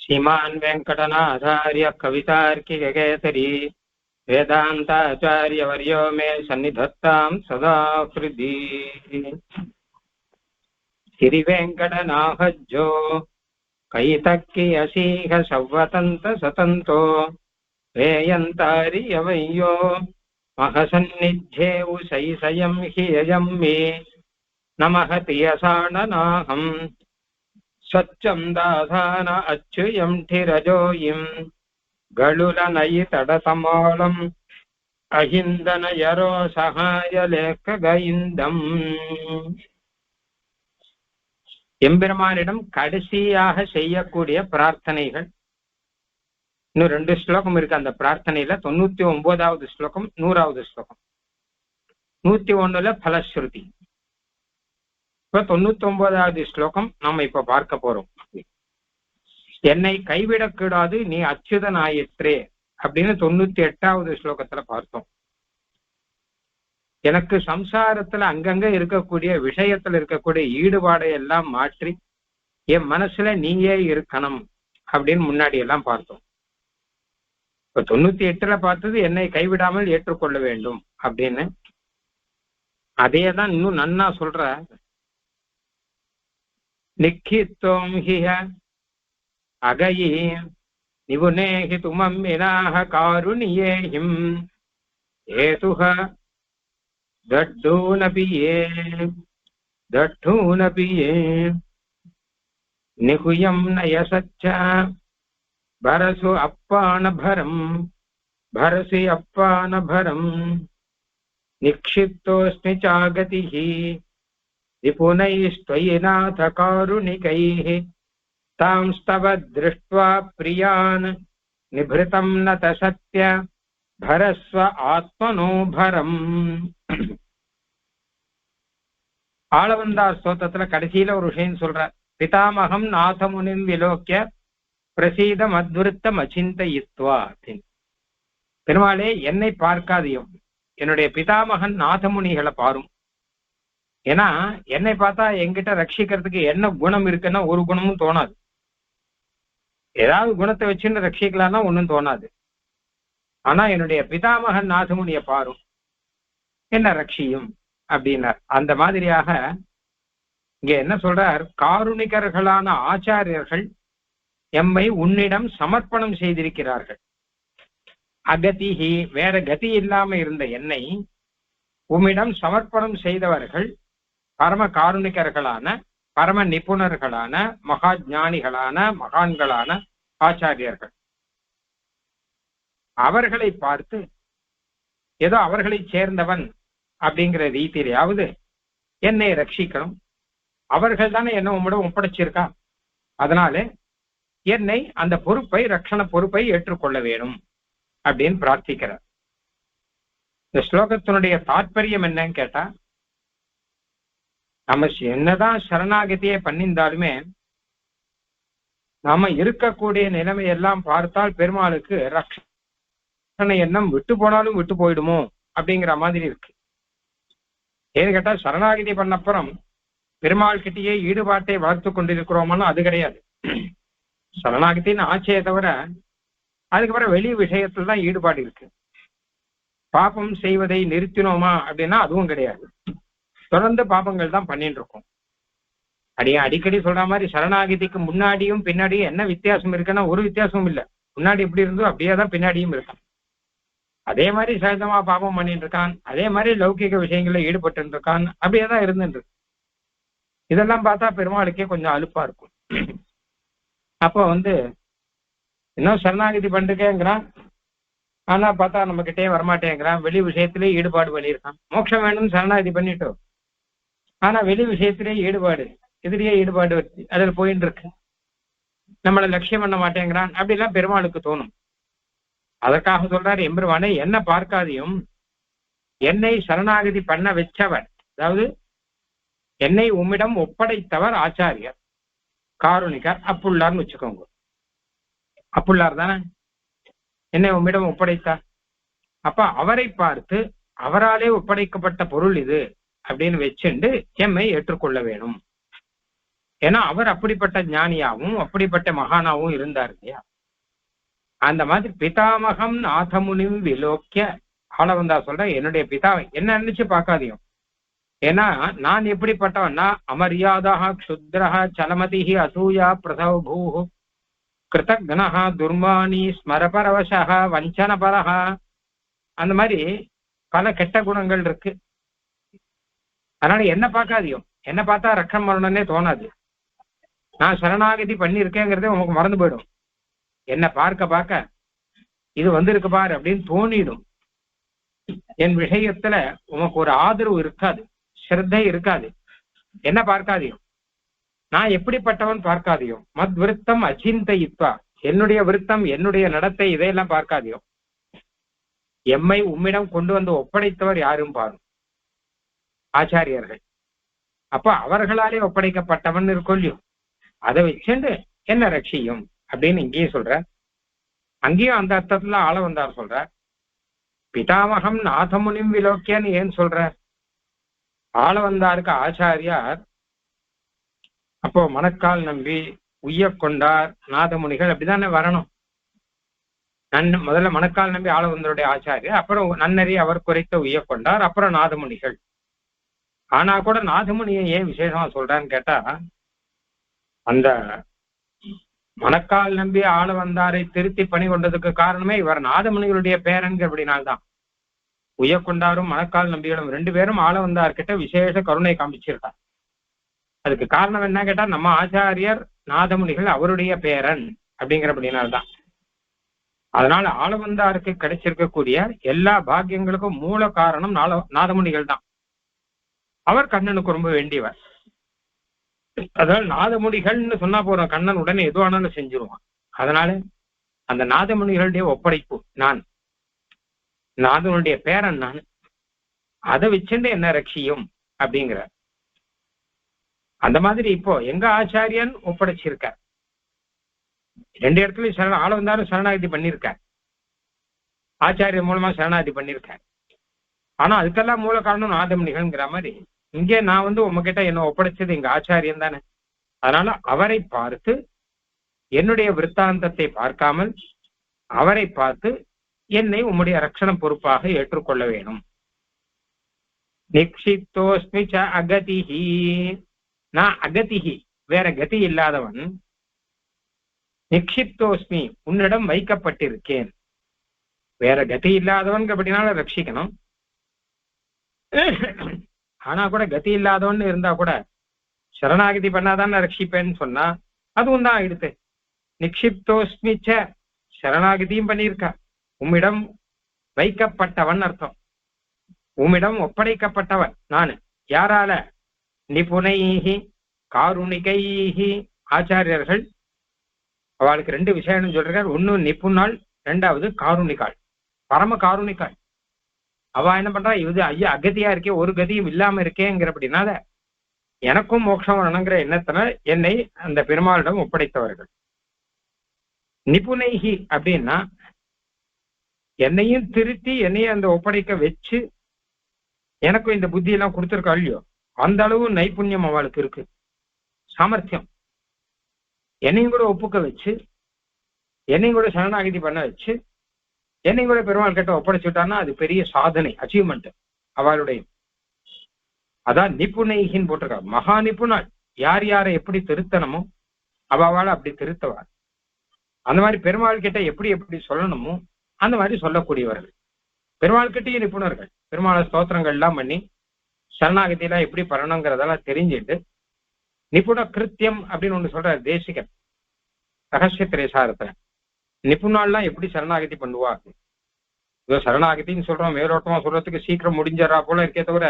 श्रीमान् वेङ्कटनाथार्य कवितार्किककेसरी वेदान्ताचार्यवर्यो मे सन्निधत्तां सदा हृदि। श्रीवेङ्कटनाथज्जो कैतक्कियसीह सव्वतन्त सतन्तो वेयन्तारियवय्यो महसन्निध्ये उशैशयं हि यजं मे नमः तियसाणनाहम् सच्चं दाधान अच्युयं ठिरजोयिं गळुलनयि तडतमोलम् अहिन्दनयरो सहाय लेखगैन्दम्. எம்பெருமானிடம் கடைசியாக செய்யக்கூடிய பிரார்த்தனைகள் இன்னும் 2 ஸ்லோகம் இருக்கு. அந்த பிரார்த்தனையில 99வது ஸ்லோகம் 100வது ஸ்லோகம். 101ல பலஸ்ருதி. இப்ப 99வது ஸ்லோகம் நாம இப்ப பார்க்க போறோம். என்னை கைவிடக்கூடாது நீ அச்சுதன் ஆயிற்றே அப்படின்னு 98வது ஸ்லோகத்துல பார்த்தோம். எனக்கு சம்சாரத்துல அங்கங்க இருக்கக்கூடிய விஷயத்துல இருக்கக்கூடிய ஈடுபாடை எல்லாம் மாற்றி என் மனசுல நீயே இருக்கணும் அப்படின்னு முன்னாடி எல்லாம் பார்த்தோம். இப்ப 98ல பார்த்தது என்னை கைவிடாமல் ஏற்றுக்கொள்ள வேண்டும் அப்படின்னு. அதேதான் இன்னும் நன்னா சொல்ற. நிக்கித்தோம் ஹிய அகயி நிபுனேஹி துமம் வினாஹ காருணியேஹிம் ஏதுஹ தட்டூனபியே நிகுயம் நயசச்ச பரசு அப்பானபரம் பரசி அப்பானபரம் நிக்ஷிப்தோஸ்மி சாகதிஹி விபுனைஸ்த்வயி நாத காருணிகைः தாம்ஸ்தவ திருஷ்ட்வா பிரியான் நிபிருதம் நத சத்ய பரஸ்வ ஆத்மனோபரம். ஆளவந்தார் ஸ்தோத்திரத்துல கடைசியில ஒரு விஷயம் சொல்றார். பிதாமகம் நாதமுனிம் விலோக்கிய பிரசீதம் அத்விருத்தம் அச்சிந்தயித்வா அப்படின்னு. பெருமாளே என்னை பார்க்காதையும் என்னுடைய பிதாமகன் நாதமுனிகளை பாரும். ஏன்னா என்னை பார்த்தா என்கிட்ட ரட்சிக்கிறதுக்கு என்ன குணம் இருக்குன்னா ஒரு குணமும் தோணாது. ஏதாவது குணத்தை வச்சுன்னு ரட்சிக்கலாம்னா ஒன்றும் தோணாது. ஆனா என்னுடைய பிதாமகன் நாதமுனிய பாரும், என்ன ரட்சியும் அப்படின்னார். அந்த மாதிரியாக இங்க என்ன சொல்றார், காருணிகர்களான ஆச்சாரியர்கள் எம்மை உன்னிடம் சமர்ப்பணம் செய்திருக்கிறார்கள். அகதிஹி வேற கதி இல்லாம இருந்த என்னை உம்மிடம் சமர்ப்பணம் செய்தவர்கள் பரம காருணிகர்களான பரம நிபுணர்களான மகா ஞானிகளான மகான்களான ஆச்சாரியர்கள். அவர்களை பார்த்து ஏதோ அவர்களை சேர்ந்தவன் அப்படிங்கிற ரீதியிலாவது என்னை ரட்சிக்கணும். அவர்கள் தானே என்ன உம்மிடம் ஒப்படைச்சிருக்கா. அதனால என்னை அந்த பொறுப்பை ரட்சண பொறுப்பை ஏற்றுக்கொள்ள வேணும் அப்படின்னு பிரார்த்திக்கிறார். இந்த ஸ்லோகத்தினுடைய தாற்பயம் என்னன்னு கேட்டா, நம்ம என்னதான் சரணாகதியை பண்ணியிருந்தாலுமே நாம இருக்கக்கூடிய நிலைமையெல்லாம் பார்த்தால் பெருமாளுக்கு ரட்சணை எண்ணம் விட்டு போனாலும் விட்டு போயிடுமோ அப்படிங்கிற மாதிரி இருக்கு. ஏன்னு கேட்டா சரணாகதி பண்ணப்புறம் பெருமாள் கிட்டேயே ஈடுபாட்டை வளர்த்து கொண்டிருக்கிறோமான்னு அது கிடையாது. சரணாகத்தின்னு ஆச்சையை தவிர அதுக்கப்புறம் வெளி விஷயத்துல தான் ஈடுபாடு இருக்கு. பாபம் செய்வதை நிறுத்தினோமா அப்படின்னா அதுவும் கிடையாது. தொடர்ந்து பாபங்கள் தான் பண்ணிட்டு இருக்கோம். அடிக்கடி சொல்ற மாதிரி சரணாகதிக்கு முன்னாடியும் பின்னாடியும் என்ன வித்தியாசம் இருக்குன்னா ஒரு வித்தியாசமும் இல்லை. முன்னாடி எப்படி இருந்தோ அப்படியே தான் பின்னாடியும் இருக்கான். அதே மாதிரி சகஜமா பாபம் பண்ணிட்டு இருக்கான், அதே மாதிரி லௌகிக விஷயங்கள்ல ஈடுபட்டு இருக்கான், அப்படியே தான் இருந்துட்டு இருக்கு. இதெல்லாம் பார்த்தா பெருமாளுக்கே கொஞ்சம் அலுப்பா இருக்கும். அப்போ இன்னும் சரணாகதி பண்ணிருக்கேங்கிறான், ஆனா பார்த்தா நம்ம கிட்டே வரமாட்டேங்கிறான். வெளி விஷயத்திலே ஈடுபாடு பண்ணியிருக்கான். மோட்சம் வேணும்னு சரணாகதி பண்ணிட்டோம், ஆனா வெளி விஷயத்திலே ஈடுபாடு எதிரியே ஈடுபாடு வச்சு அதில் போயிட்டு இருக்கு. நம்மளை லட்சியம் பண்ண மாட்டேங்கிறான் அப்படிலாம் பெருமாளுக்கு தோணும். அதற்காக சொல்றாரு, எம்பெருமானே என்ன பார்க்காதையும் என்னை சரணாகதி பண்ண வச்சவர், அதாவது என்னை உம்மிடம் ஒப்படைத்தவர் ஆச்சாரியர் காருணிகர் அப்புள்ளார்னு வச்சுக்கோங்க. அப்புள்ளார் தானே என்னை உம்மிடம் ஒப்படைத்தார். அப்ப அவரை பார்த்து அவராலே ஒப்படைக்கப்பட்ட பொருள் இது அப்படின்னு வச்சுண்டு எம்மை ஏற்றுக்கொள்ள வேணும் ஏன்னா அவர் அப்படிப்பட்ட ஞானியாவும் அப்படிப்பட்ட மகானாவும் இருந்தார் இல்லையா. அந்த மாதிரி பிதாமகம் நாதமுனிம் விலோக்கிய ஆளவந்தார் சொல்ற, என்னுடைய பிதாவை என்ன நினைச்சு பார்க்காதீங்க. ஏன்னா நான் எப்படிப்பட்டவன்னா அமரியாதா க்ஷுத்ரஹ சலமதிஹி அசூயா பிரசவபூஹு கிருதக்னஹ துர்மானி ஸ்மரபரவசஹ வஞ்சனபரஹ, அந்த மாதிரி பல கெட்ட குணங்கள் இருக்கு. அதனால என்ன பார்க்காதியோ, என்ன பார்த்தா ரக்கம் வரணும்னே தோணாது. நான் சரணாகதி பண்ணியிருக்கேங்கிறதே உனக்கு மறந்து போயிடும். என்ன பார்க்க பார்க்க இது வந்திருக்கு பாரு அப்படின்னு தோணிடும். என் விஷயத்துல உனக்கு ஒரு ஆதரவு இருக்காது, ஸ்ரத்தை இருக்காது. என்ன பார்க்காதியோ, நான் எப்படிப்பட்டவன் பார்க்காதியோ. மத் விருத்தம் அச்சிந்தயித்வா, என்னுடைய விருத்தம் என்னுடைய நடத்தை இதையெல்லாம் பார்க்காதியோ. எம்மை உம்மிடம் கொண்டு வந்து ஒப்படைத்தவர் யாரும் பாரும், ஆச்சாரியர்கள். அப்ப அவர்களாலே ஒப்படைக்கப்பட்டவன் இருக்கொல்லியும், அதை வச்சுண்டு என்ன ரட்சியும் அப்படின்னு இங்கேயும் சொல்ற. அங்கேயும் அந்த அர்த்தத்துல ஆளவந்தார் சொல்ற. பிதாமகம் நாதமுனிம் விலோக்கியன்னு ஏன் சொல்ற? ஆளவந்தாருக்கு ஆச்சாரியார் அப்போ மணக்கால் நம்பி உய்ய கொண்டார் நாதமுனிகள் அப்படிதானே வரணும். முதல்ல மணக்கால் நம்பி ஆளவந்தருடைய ஆச்சாரியர், அப்புறம் நன்னறி அவர் குறைத்த உய்ய கொண்டார், அப்புறம் நாதமுனிகள். ஆனா கூட நாதமுனியை ஏன் விசேஷமா சொல்றான்னு கேட்டா, அந்த மணக்கால் நம்பி ஆளவந்தாரை திருத்தி பணி கொண்டதுக்கு காரணமே இவர் நாதமுனிகளுடைய பேரன்கிறபடினால்தான். உய்யக்கொண்டாரும் மணக்கால் நம்பிகளும் ரெண்டு பேரும் ஆளவந்தார்கிட்ட விசேஷ கருணை காமிச்சிருக்கார். அதுக்கு காரணம் என்ன கேட்டா, நம்ம ஆச்சாரியர் நாதமுனிகள் அவருடைய பேரன் அப்படிங்கிறபடினால்தான். அதனால ஆளவந்தாருக்கு கிடைச்சிருக்கக்கூடிய எல்லா பாக்கியங்களுக்கும் மூல காரணம் நாதமுனிகள் தான். அவர் கண்ணனுக்கு ரொம்ப வேண்டியவர். அதனால நாதமுனிகள்னு சொன்னா போறோம், கண்ணன் உடனே எதுவானாலும் செஞ்சிருவான். அதனால அந்த நாதமுனிகளுடைய ஒப்படைப்பு நான், நாதனுடைய பேரன் நான், அதை வச்சுட்டு என்ன ரட்சியும் அப்படிங்கிற அந்த மாதிரி இப்போ எங்க ஆச்சாரியன் ஒப்படைச்சிருக்கார். ரெண்டு இடத்துலயும் ஆளவந்தாரும் சரணாகதி பண்ணியிருக்கார், ஆச்சாரியர் மூலமா சரணாகதி பண்ணியிருக்கார். ஆனா அதுக்கெல்லாம் மூல காரணம் நாதமுனிகள்ங்கிற மாதிரி இங்கே நான் உங்ககிட்ட என்ன ஒப்படைச்சது எங்க ஆச்சாரியன் தானே. அதனால அவரை பார்த்து, என்னுடைய விற்த்தாந்தத்தை பார்க்காமல் அவரை பார்த்து என்னை உம்முடைய ரட்சண பொறுப்பாக ஏற்றுக்கொள்ள வேணும். நிக்ஷிப்தோஸ்மி ச அகதிஹி, நான் அகதிஹி வேற கதி இல்லாதவன். நிக்ஷிப்தோஸ்மி உன்னிடம் வைக்கப்பட்டிருக்கேன். வேற கதி இல்லாதவன் அப்படின்னால ரட்சிக்கணும். ஆனா கூட கதி இல்லாதவன் இருந்தா கூட சரணாகதி பண்ணாதான் ரட்சிப்பேன்னு சொன்னா அதுவும் தான் ஆயிடுத்து. நிக்ஷிப்தோஸ்மிச்ச சரணாகதியும் பண்ணியிருக்கா. உம்மிடம் வைக்கப்பட்டவன் அர்த்தம், உம்மிடம் ஒப்படைக்கப்பட்டவன் நானு. யாரால? நிபுணைஹி காருணிகைஹி, ஆச்சாரியர்கள். அவளுக்கு ரெண்டு விஷயம் சொல்றார். ஒன்னு நிபுணாள், ரெண்டாவது காருணிகாள், பரம காருணிகாள். அவ என்ன பண்றா, இது ஐயா அகதியா இருக்கே, ஒரு கதியும் இல்லாம இருக்கேங்கிற அப்படின்னால எனக்கும் மோட்சம் வரணுங்கிற எண்ணத்துல என்னை அந்த பெருமாளிடம் ஒப்படைத்தவர்கள். நிபுணைஹி அப்படின்னா என்னையும் திருத்தி என்னையும் அந்த ஒப்படைக்க வச்சு எனக்கும் இந்த புத்தி எல்லாம் கொடுத்துருக்கா இல்லையோ, அந்த அளவு நைபுண்ணியம் அவளுக்கு இருக்கு, சாமர்த்தியம். என்னையும் கூட ஒப்புக்க வச்சு, என்னையும் கூட சரணாகதி பண்ண வச்சு, என்னையும் கூட பெருமாள் கிட்ட ஒப்படைச்சுட்டான்னா அது பெரிய சாதனை, அச்சீவ்மெண்ட் அவளுடைய. அதான் நிபுணைகின்னு போட்டிருக்கா. மகா நிபுணாள். யார் யாரை எப்படி திருத்தணுமோ அவளை அப்படி திருத்தவாள். அந்த மாதிரி பெருமாள் கிட்ட எப்படி எப்படி சொல்லணுமோ அந்த மாதிரி சொல்லக்கூடியவர்கள். பெருமாள் கிட்டையும் நிபுணர்கள். பெருமாள ஸ்தோத்திரங்கள் எல்லாம் பண்ணி சரணாகதி எல்லாம் எப்படி பண்ணணுங்கிறதெல்லாம் தெரிஞ்சுட்டு நிபுண கிருத்தியம் அப்படின்னு ஒண்ணு சொல்றாரு தேசிகன் ரகசிய திரேசாரத்துல. நிபுணாள்லாம் எப்படி சரணாகதி பண்ணுவாங்க. இதோ சரணாகதின்னு சொல்றோம், மேலோட்டமா சொல்றதுக்கு சீக்கிரம் முடிஞ்சிடறா போல இருக்கே தவிர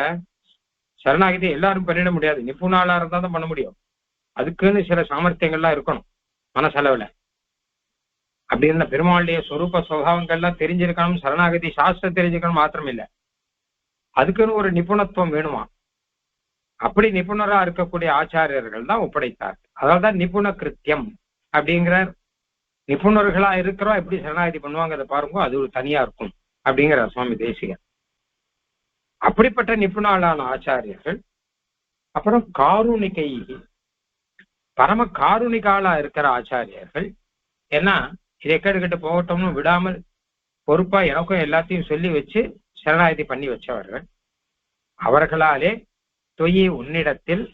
சரணாகதி எல்லாரும் பண்ணிட முடியாது. நிபுணாளா இருந்தா தான் பண்ண முடியும். அதுக்குன்னு சில சாமர்த்தியங்கள்லாம் இருக்கணும் மனசளவுல. அப்படி இருந்த பெருமாளுடைய சொரூப சுபாவங்கள்லாம் தெரிஞ்சிருக்கணும். சரணாகதி சாஸ்திரம் தெரிஞ்சுக்கணும் மாத்திரம் இல்லை, அதுக்குன்னு ஒரு நிபுணத்துவம் வேணுமா. அப்படி நிபுணரா இருக்கக்கூடிய ஆச்சாரியர்கள் தான் ஒப்படைத்தார். அதால்தான் நிபுண கிருத்தியம் அப்படிங்கிறார். நிபுணர்களா இருக்கிறோம் எப்படி சரணாகதி பண்ணுவாங்க அதை பாருங்க, அது ஒரு தனியா இருக்கும் அப்படிங்கிறார் சுவாமி தேசிகன். அப்படிப்பட்ட நிபுணாளான ஆச்சாரியர்கள். அப்புறம் காருணிகை, பரம காருணிகாலா இருக்கிற ஆச்சாரியர்கள், ஏன்னா இதை கேட்டுக்கிட்டு போகட்டும்னு விடாமல் பொறுப்பா எனக்கும் எல்லாத்தையும் சொல்லி வச்சு சரணாகதி பண்ணி வச்சவர்கள். அவர்களாலே தொயி உன்னிடத்தில்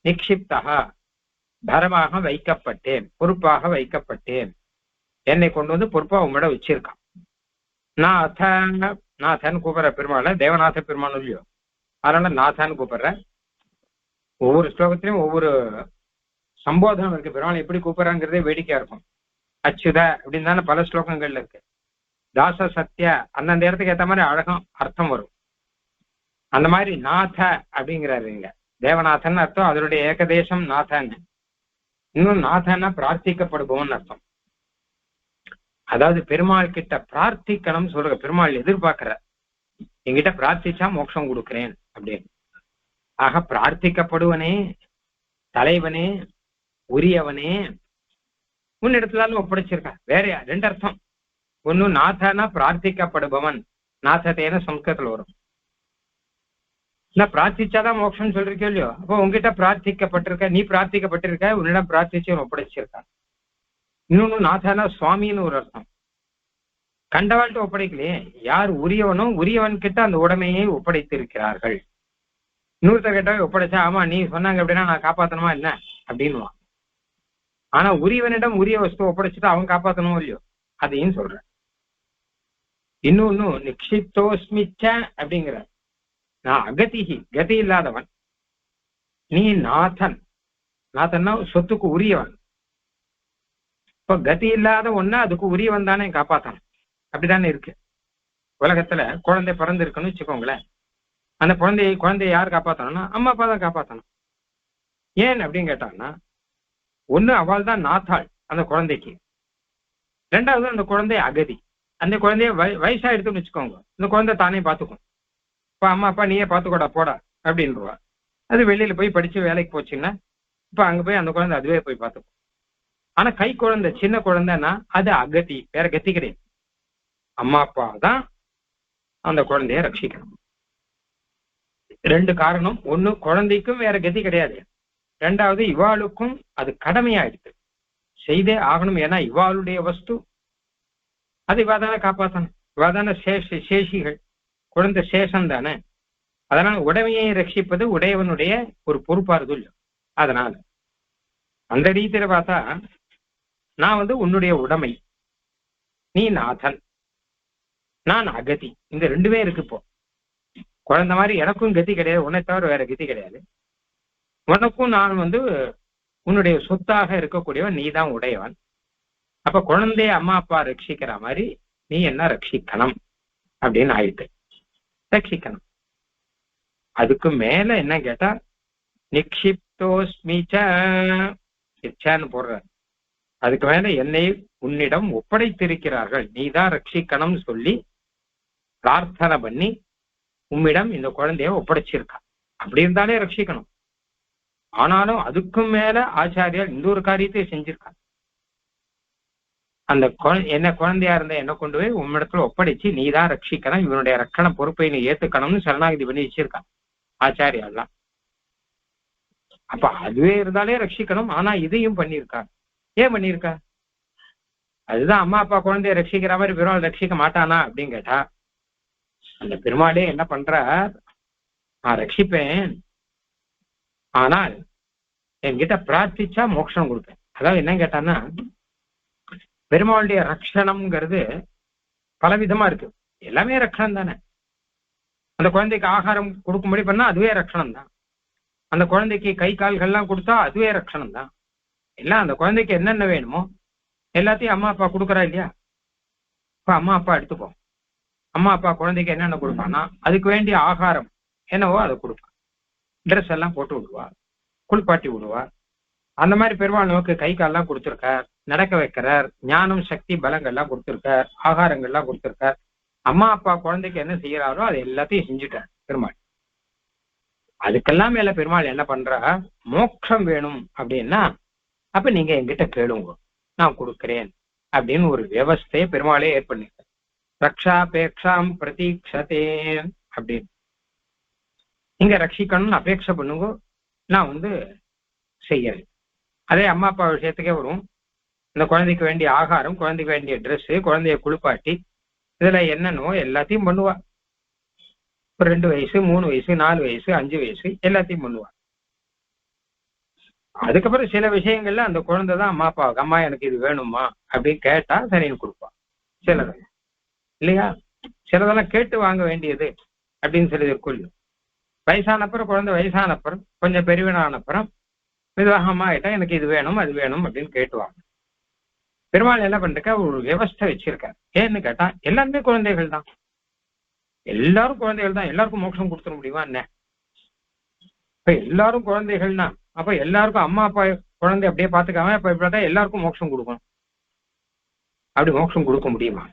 நிக்ஷிப்தகா தரமாக வைக்கப்பட்டேன், பொறுப்பாக வைக்கப்பட்டேன். என்னை கொண்டு வந்து பொறுப்பா உங்களோட வச்சிருக்கான். நாதன் கூப்பிடுற பெருமாள் தேவநாத பெருமாள் இல்லையோ, அதனால நாதான்னு கூப்பிடுற. ஒவ்வொரு ஸ்லோகத்திலையும் ஒவ்வொரு சம்போதனம் இருக்கு. பெருமாள் எப்படி கூப்பிடுறாங்கிறதே வேடிக்கையா இருக்கும். அச்சுத அப்படின்னு தானே பல ஸ்லோகங்கள்ல இருக்கு. தாச சத்ய அந்தந்த இடத்துக்கு ஏற்ற மாதிரி அழகம் அர்த்தம் வரும். அந்த மாதிரி நாத அப்படிங்கிறாரு இங்க. தேவநாதன் அர்த்தம், அதனுடைய ஏகதேசம் நாதன். இன்னும் நாதன்னா பிரார்த்திக்கப்படுபவன் அர்த்தம். அதாவது பெருமாள் கிட்ட பிரார்த்திக்கணும் சொல்ற. பெருமாள் எதிர்பார்க்கிற, என்கிட்ட பிரார்த்திச்சா மோட்சம் கொடுக்கிறேன் அப்படின்னு. ஆக பிரார்த்திக்கப்படுவனே, தலைவனே, உரியவனே உன்னிடத்துலாலும் ஒப்படைச்சிருக்க. வேற ரெண்டு அர்த்தம். ஒன்னு நாதனா பிரார்த்திக்கப்படுபவன், நாதத்தேன சம்ஸ்கிருதத்துல வரும். பிரார்த்திச்சாதான் மோட்சம் சொல்றீங்க இல்லையோ, அப்போ உங்ககிட்ட பிரார்த்திக்கப்பட்டிருக்க, நீ பிரார்த்திக்கப்பட்டிருக்க, உன்னிடம் பிரார்த்திச்சு ஒப்படைச்சிருக்க. இன்னொன்னு நாதானா சுவாமின்னு ஒரு அர்த்தம். கண்டவாழ்ட்டு ஒப்படைக்கலையே, யார் உரியவனும் உரியவன் கிட்ட அந்த உடமையை ஒப்படைத்திருக்கிறார்கள். இன்னொருத்தர் கிட்ட ஒப்படைச்சா, ஆமா நீ சொன்னாங்க அப்படின்னா நான் காப்பாத்தணுமா என்ன அப்படின்னுவான். ஆனா உரியவனிடம் உரிய வஸ்து ஒப்படைச்சுட்டு அவன் காப்பாத்தணுமோ இல்லையோ, அதையும் சொல்ற. இன்னொன்னு நிக்ஷிப்தோஸ்மிச்ச அப்படிங்கிற, நான் அகதிஹி கதி இல்லாதவன், நீ நாதன். நாதன்னா சொத்துக்கு உரியவன். இப்ப கதி இல்லாத ஒண்ணு அதுக்கு உரியவன் தானே காப்பாத்தணும். அப்படித்தானே இருக்கு. உலகத்துல குழந்தை பிறந்து இருக்குன்னு வச்சுக்கோங்களேன். அந்த குழந்தைய யார் காப்பாத்தணும்னா அம்மா அப்பா தான் காப்பாத்தணும். ஏன் அப்படின்னு கேட்டாங்கன்னா, ஒண்ணு அவள் தான் நாத்தாள் அந்த குழந்தைக்கு, ரெண்டாவது அந்த குழந்தை அகதி. அந்த குழந்தைய வயசா எடுத்துன்னு வச்சுக்கோங்க, இந்த குழந்தை தானே பார்த்துக்கும். இப்ப அம்மா அப்பா நீயே பார்த்துக்கோடா போடா அப்படின்றவா. அது வெளியில போய் படிச்சு வேலைக்கு போச்சுன்னா இப்ப அங்க போய் அந்த குழந்தை அதுவே போய் பார்த்துக்கும். ஆனா கை குழந்தை சின்ன குழந்தைன்னா அது அகதி, வேற கத்தி கிடையாது. அம்மா அப்பா தான் அந்த குழந்தைய ரட்சிக்கணும். ரெண்டு காரணம். ஒண்ணு குழந்தைக்கும் வேற கதி கிடையாது, ரெண்டாவது இவாளுக்கும் அது கடமையாயிடுது, செய்தே ஆகணும். ஏன்னா இவாளுடைய வஸ்து, அது இவாதான காப்பாற்றணும். இவாதான சேஷிகள், குழந்தை சேஷம் தானே. அதனால உடைமையை ரட்சிப்பது உடையவனுடைய ஒரு பொறுப்பாறுதல். அதனால அந்த ரீதியில பார்த்தா நான் உன்னுடைய உடைமை, நீ நாதன், நான் அகதி. இந்த ரெண்டுமே இருக்கு. இப்போ குழந்தை மாதிரி எனக்கும் கதி கிடையாது, உன்னை தவிர வேற கதி கிடையாது. உனக்கும் நான் உன்னுடைய சொத்தாக இருக்கக்கூடியவன், நீ தான் உடையவன். அப்ப குழந்தைய அம்மா அப்பா ரட்சிக்கிற மாதிரி நீ என்ன ரட்சிக்கணும் அப்படின்னு ஆயிட்டு. ரட்சிக்கணும். அதுக்கு மேல என்ன கேட்டா, நிக்ஷிப்தோஸ்மிச்சான்னு போடுற. அதுக்கு மேல என்னை உன்னிடம் ஒப்படைத்திருக்கிறார்கள், நீதான் ரட்சிக்கணும்னு சொல்லி பிரார்த்தனை பண்ணி உம்மிடம் இந்த குழந்தைய ஒப்படைச்சிருக்கா. அப்படி இருந்தாலே ரட்சிக்கணும். ஆனாலும் அதுக்கும் மேல ஆச்சாரியால் இந்த ஒரு காரியத்தை செஞ்சிருக்காங்க. அந்த என்ன குழந்தையா இருந்த என்ன கொண்டு போய் உம்மிடத்துல ஒப்படைச்சு நீதான் ரட்சிக்கணும், இவனுடைய ரட்சண பொறுப்பை நீ ஏத்துக்கணும்னு சரணாகதி பண்ணி வச்சிருக்கான் ஆச்சாரியாலாம். அப்ப அதுவே இருந்தாலே ரட்சிக்கணும். ஆனா இதையும் பண்ணியிருக்காங்க. ஏன் பண்ணியிருக்கா? அதுதான் அம்மா அப்பா குழந்தைய ரட்சிக்கிற மாதிரி பெருமாள் ரட்சிக்க மாட்டானா அப்படின்னு கேட்டா, அந்த பெருமாளே என்ன பண்றார், நான் ரட்சிப்பேன், ஆனால் என்கிட்ட பிரார்த்திச்சா மோட்சம் கொடுப்பேன். அதாவது என்ன கேட்டான்னா, பெருமாளுடைய ரட்சணம்ங்கிறது பலவிதமா இருக்கு. எல்லாமே ரட்சணம் தானே. அந்த குழந்தைக்கு ஆகாரம் கொடுக்கும்படி பண்ணா அதுவே ரட்சணம் தான். அந்த குழந்தைக்கு கை கால்கள்லாம் கொடுத்தா அதுவே ரட்சணம் தான். எல்லாம் அந்த குழந்தைக்கு என்னென்ன வேணுமோ எல்லாத்தையும் அம்மா அப்பா கொடுக்குறா இல்லையா? இப்ப அம்மா அப்பா எடுத்துப்போம். அம்மா அப்பா குழந்தைக்கு என்னென்ன கொடுப்பான்னா அதுக்கு வேண்டிய ஆகாரம் என்னவோ அதை கொடுப்பான். ட்ரெஸ் எல்லாம் போட்டு விடுவா, குளிப்பாட்டி விடுவா. அந்த மாதிரி பெருமாள் நமக்கு கை கால்லாம் கொடுத்துருக்கார், நடக்க வைக்கிறார், ஞானம் சக்தி பலங்கள்லாம் கொடுத்துருக்கார், ஆகாரங்கள்லாம் கொடுத்துருக்கார். அம்மா அப்பா குழந்தைக்கு என்ன செய்யறாரோ அதை எல்லாத்தையும் செஞ்சுட்டார் பெருமாள். அதுக்கெல்லாம் மேல பெருமாள் என்ன பண்றா, மோட்சம் வேணும் அப்படின்னா அப்ப நீங்க என்கிட்ட கேளுங்க, நான் கொடுக்கிறேன் அப்படின்னு ஒரு வியவஸ்தையை பெருமாளே ஏற்பண்ணிருக்க. ரக்ஷாபேக்ஷாம் பிரதீக்ஷதே அப்படின்னு, நீங்க ரட்சிக்கணும்னு அபேட்சை பண்ணுங்க, நான் செய்யறேன். அதே அம்மா அப்பா விஷயத்துக்கே வரும். இந்த குழந்தைக்கு வேண்டிய ஆகாரம், குழந்தைக்கு வேண்டிய ட்ரெஸ், குழந்தைய குளிப்பாட்டி இதுல என்னன்னோ எல்லாத்தையும் பண்ணுவா. ஒரு 2 வயசு, 3 வயசு, 4 வயசு, 5 வயசு எல்லாத்தையும் பண்ணுவா. அதுக்கப்புறம் சில விஷயங்கள்ல அந்த குழந்தை தான் அம்மா அப்பாவுக்கு, அம்மா எனக்கு இது வேணுமா அப்படின்னு கேட்டா சரின்னு கொடுப்பா. சிலது இல்லையா, சிலதெல்லாம் கேட்டு வாங்க வேண்டியது அப்படின்னு சொல்லி இருக்கும். வயசானப்புறம் குழந்தை வயசானப்புறம் கொஞ்சம் பெரியவனானப்புறம் மெதுவாக அம்மா கிட்ட எனக்கு இது வேணும் அது வேணும் அப்படின்னு கேட்டுவாங்க. பெருமாள் என்ன பண்றக்க ஒரு வியவஸ்தை வச்சிருக்காரு. ஏன்னு கேட்டா எல்லாருமே குழந்தைகள் தான், எல்லாரும் குழந்தைகள் தான். எல்லாருக்கும் மோட்சம் கொடுத்துட முடியுமா என்ன? இப்ப எல்லாரும் குழந்தைகள்னா அப்ப எல்லாருக்கும் அம்மா அப்பா குழந்தை அப்படியே பாத்துக்காம இப்ப இப்படிதான் எல்லாருக்கும் மோட்சம் கொடுக்கணும். அப்படி மோட்சம் கொடுக்க முடியுமா?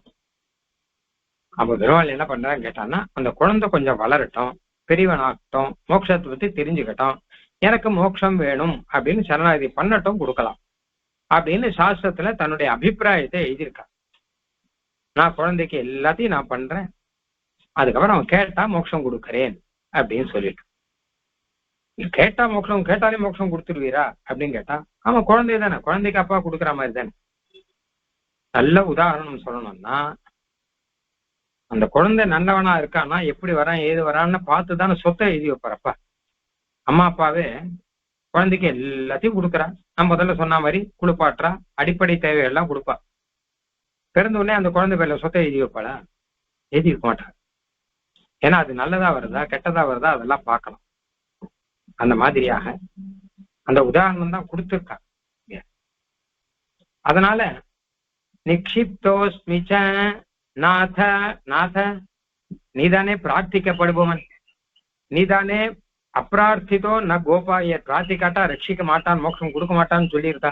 அப்ப பெருமாள் என்ன பண்றான்னு கேட்டான்னா அந்த குழந்தை கொஞ்சம் வளரட்டும், பெரியவனாகட்டும், மோட்சத்தை பத்தி தெரிஞ்சுக்கட்டும், எனக்கு மோட்சம் வேணும் அப்படின்னு சரணாகதி பண்ணட்டும், கொடுக்கலாம் அப்படின்னு சாஸ்திரத்துல தன்னுடைய அபிப்பிராயத்தை எழுதியிருக்கான். நான் குழந்தைக்கு எல்லாத்தையும் நான் பண்றேன், அதுக்கப்புறம் அவன் கேட்டா மோட்சம் கொடுக்கறேன் அப்படின்னு சொல்லிட்டு. கேட்டா மோட்சம், கேட்டாலே மோட்சம் கொடுத்துருவீரா அப்படின்னு கேட்டா ஆமா குழந்தை தானே, குழந்தைக்கு அப்பா கொடுக்குற மாதிரி தானே. நல்ல உதாரணம் சொல்லணும்னா அந்த குழந்தை நல்லவனா இருக்கான்னா எப்படி வரான் ஏது வரான்னு பார்த்து தானே சொத்தை எழுதி வைப்பாரப்பா. அம்மா அப்பாவே குழந்தைக்கு எல்லாத்தையும் கொடுக்குறா. நான் முதல்ல சொன்ன மாதிரி குளிப்பாட்டுறா, அடிப்படை தேவையெல்லாம் கொடுப்பா. பிறந்த உடனே அந்த குழந்தை பேர்ல சொத்தை எழுதி வைப்பாளா? எழுதி வைக்க மாட்டா. ஏன்னா அது நல்லதா வருதா கெட்டதா வருதா அதெல்லாம் பார்க்கலாம். அந்த மாதிரியாக அந்த உதாரணம் தான் கொடுத்துருக்கா. அதனால நிக்ஷிப்தோஸ்மிச்ச நாத, நாத நீதானே பிரார்த்திக்கப்படுபவன், நீதானே அப்பிரார்த்திதோ ந கோபாய, பிரார்த்திக்காட்டா ரட்சிக்க மாட்டான், மோட்சம் கொடுக்க மாட்டான்னு சொல்லியிருக்கா.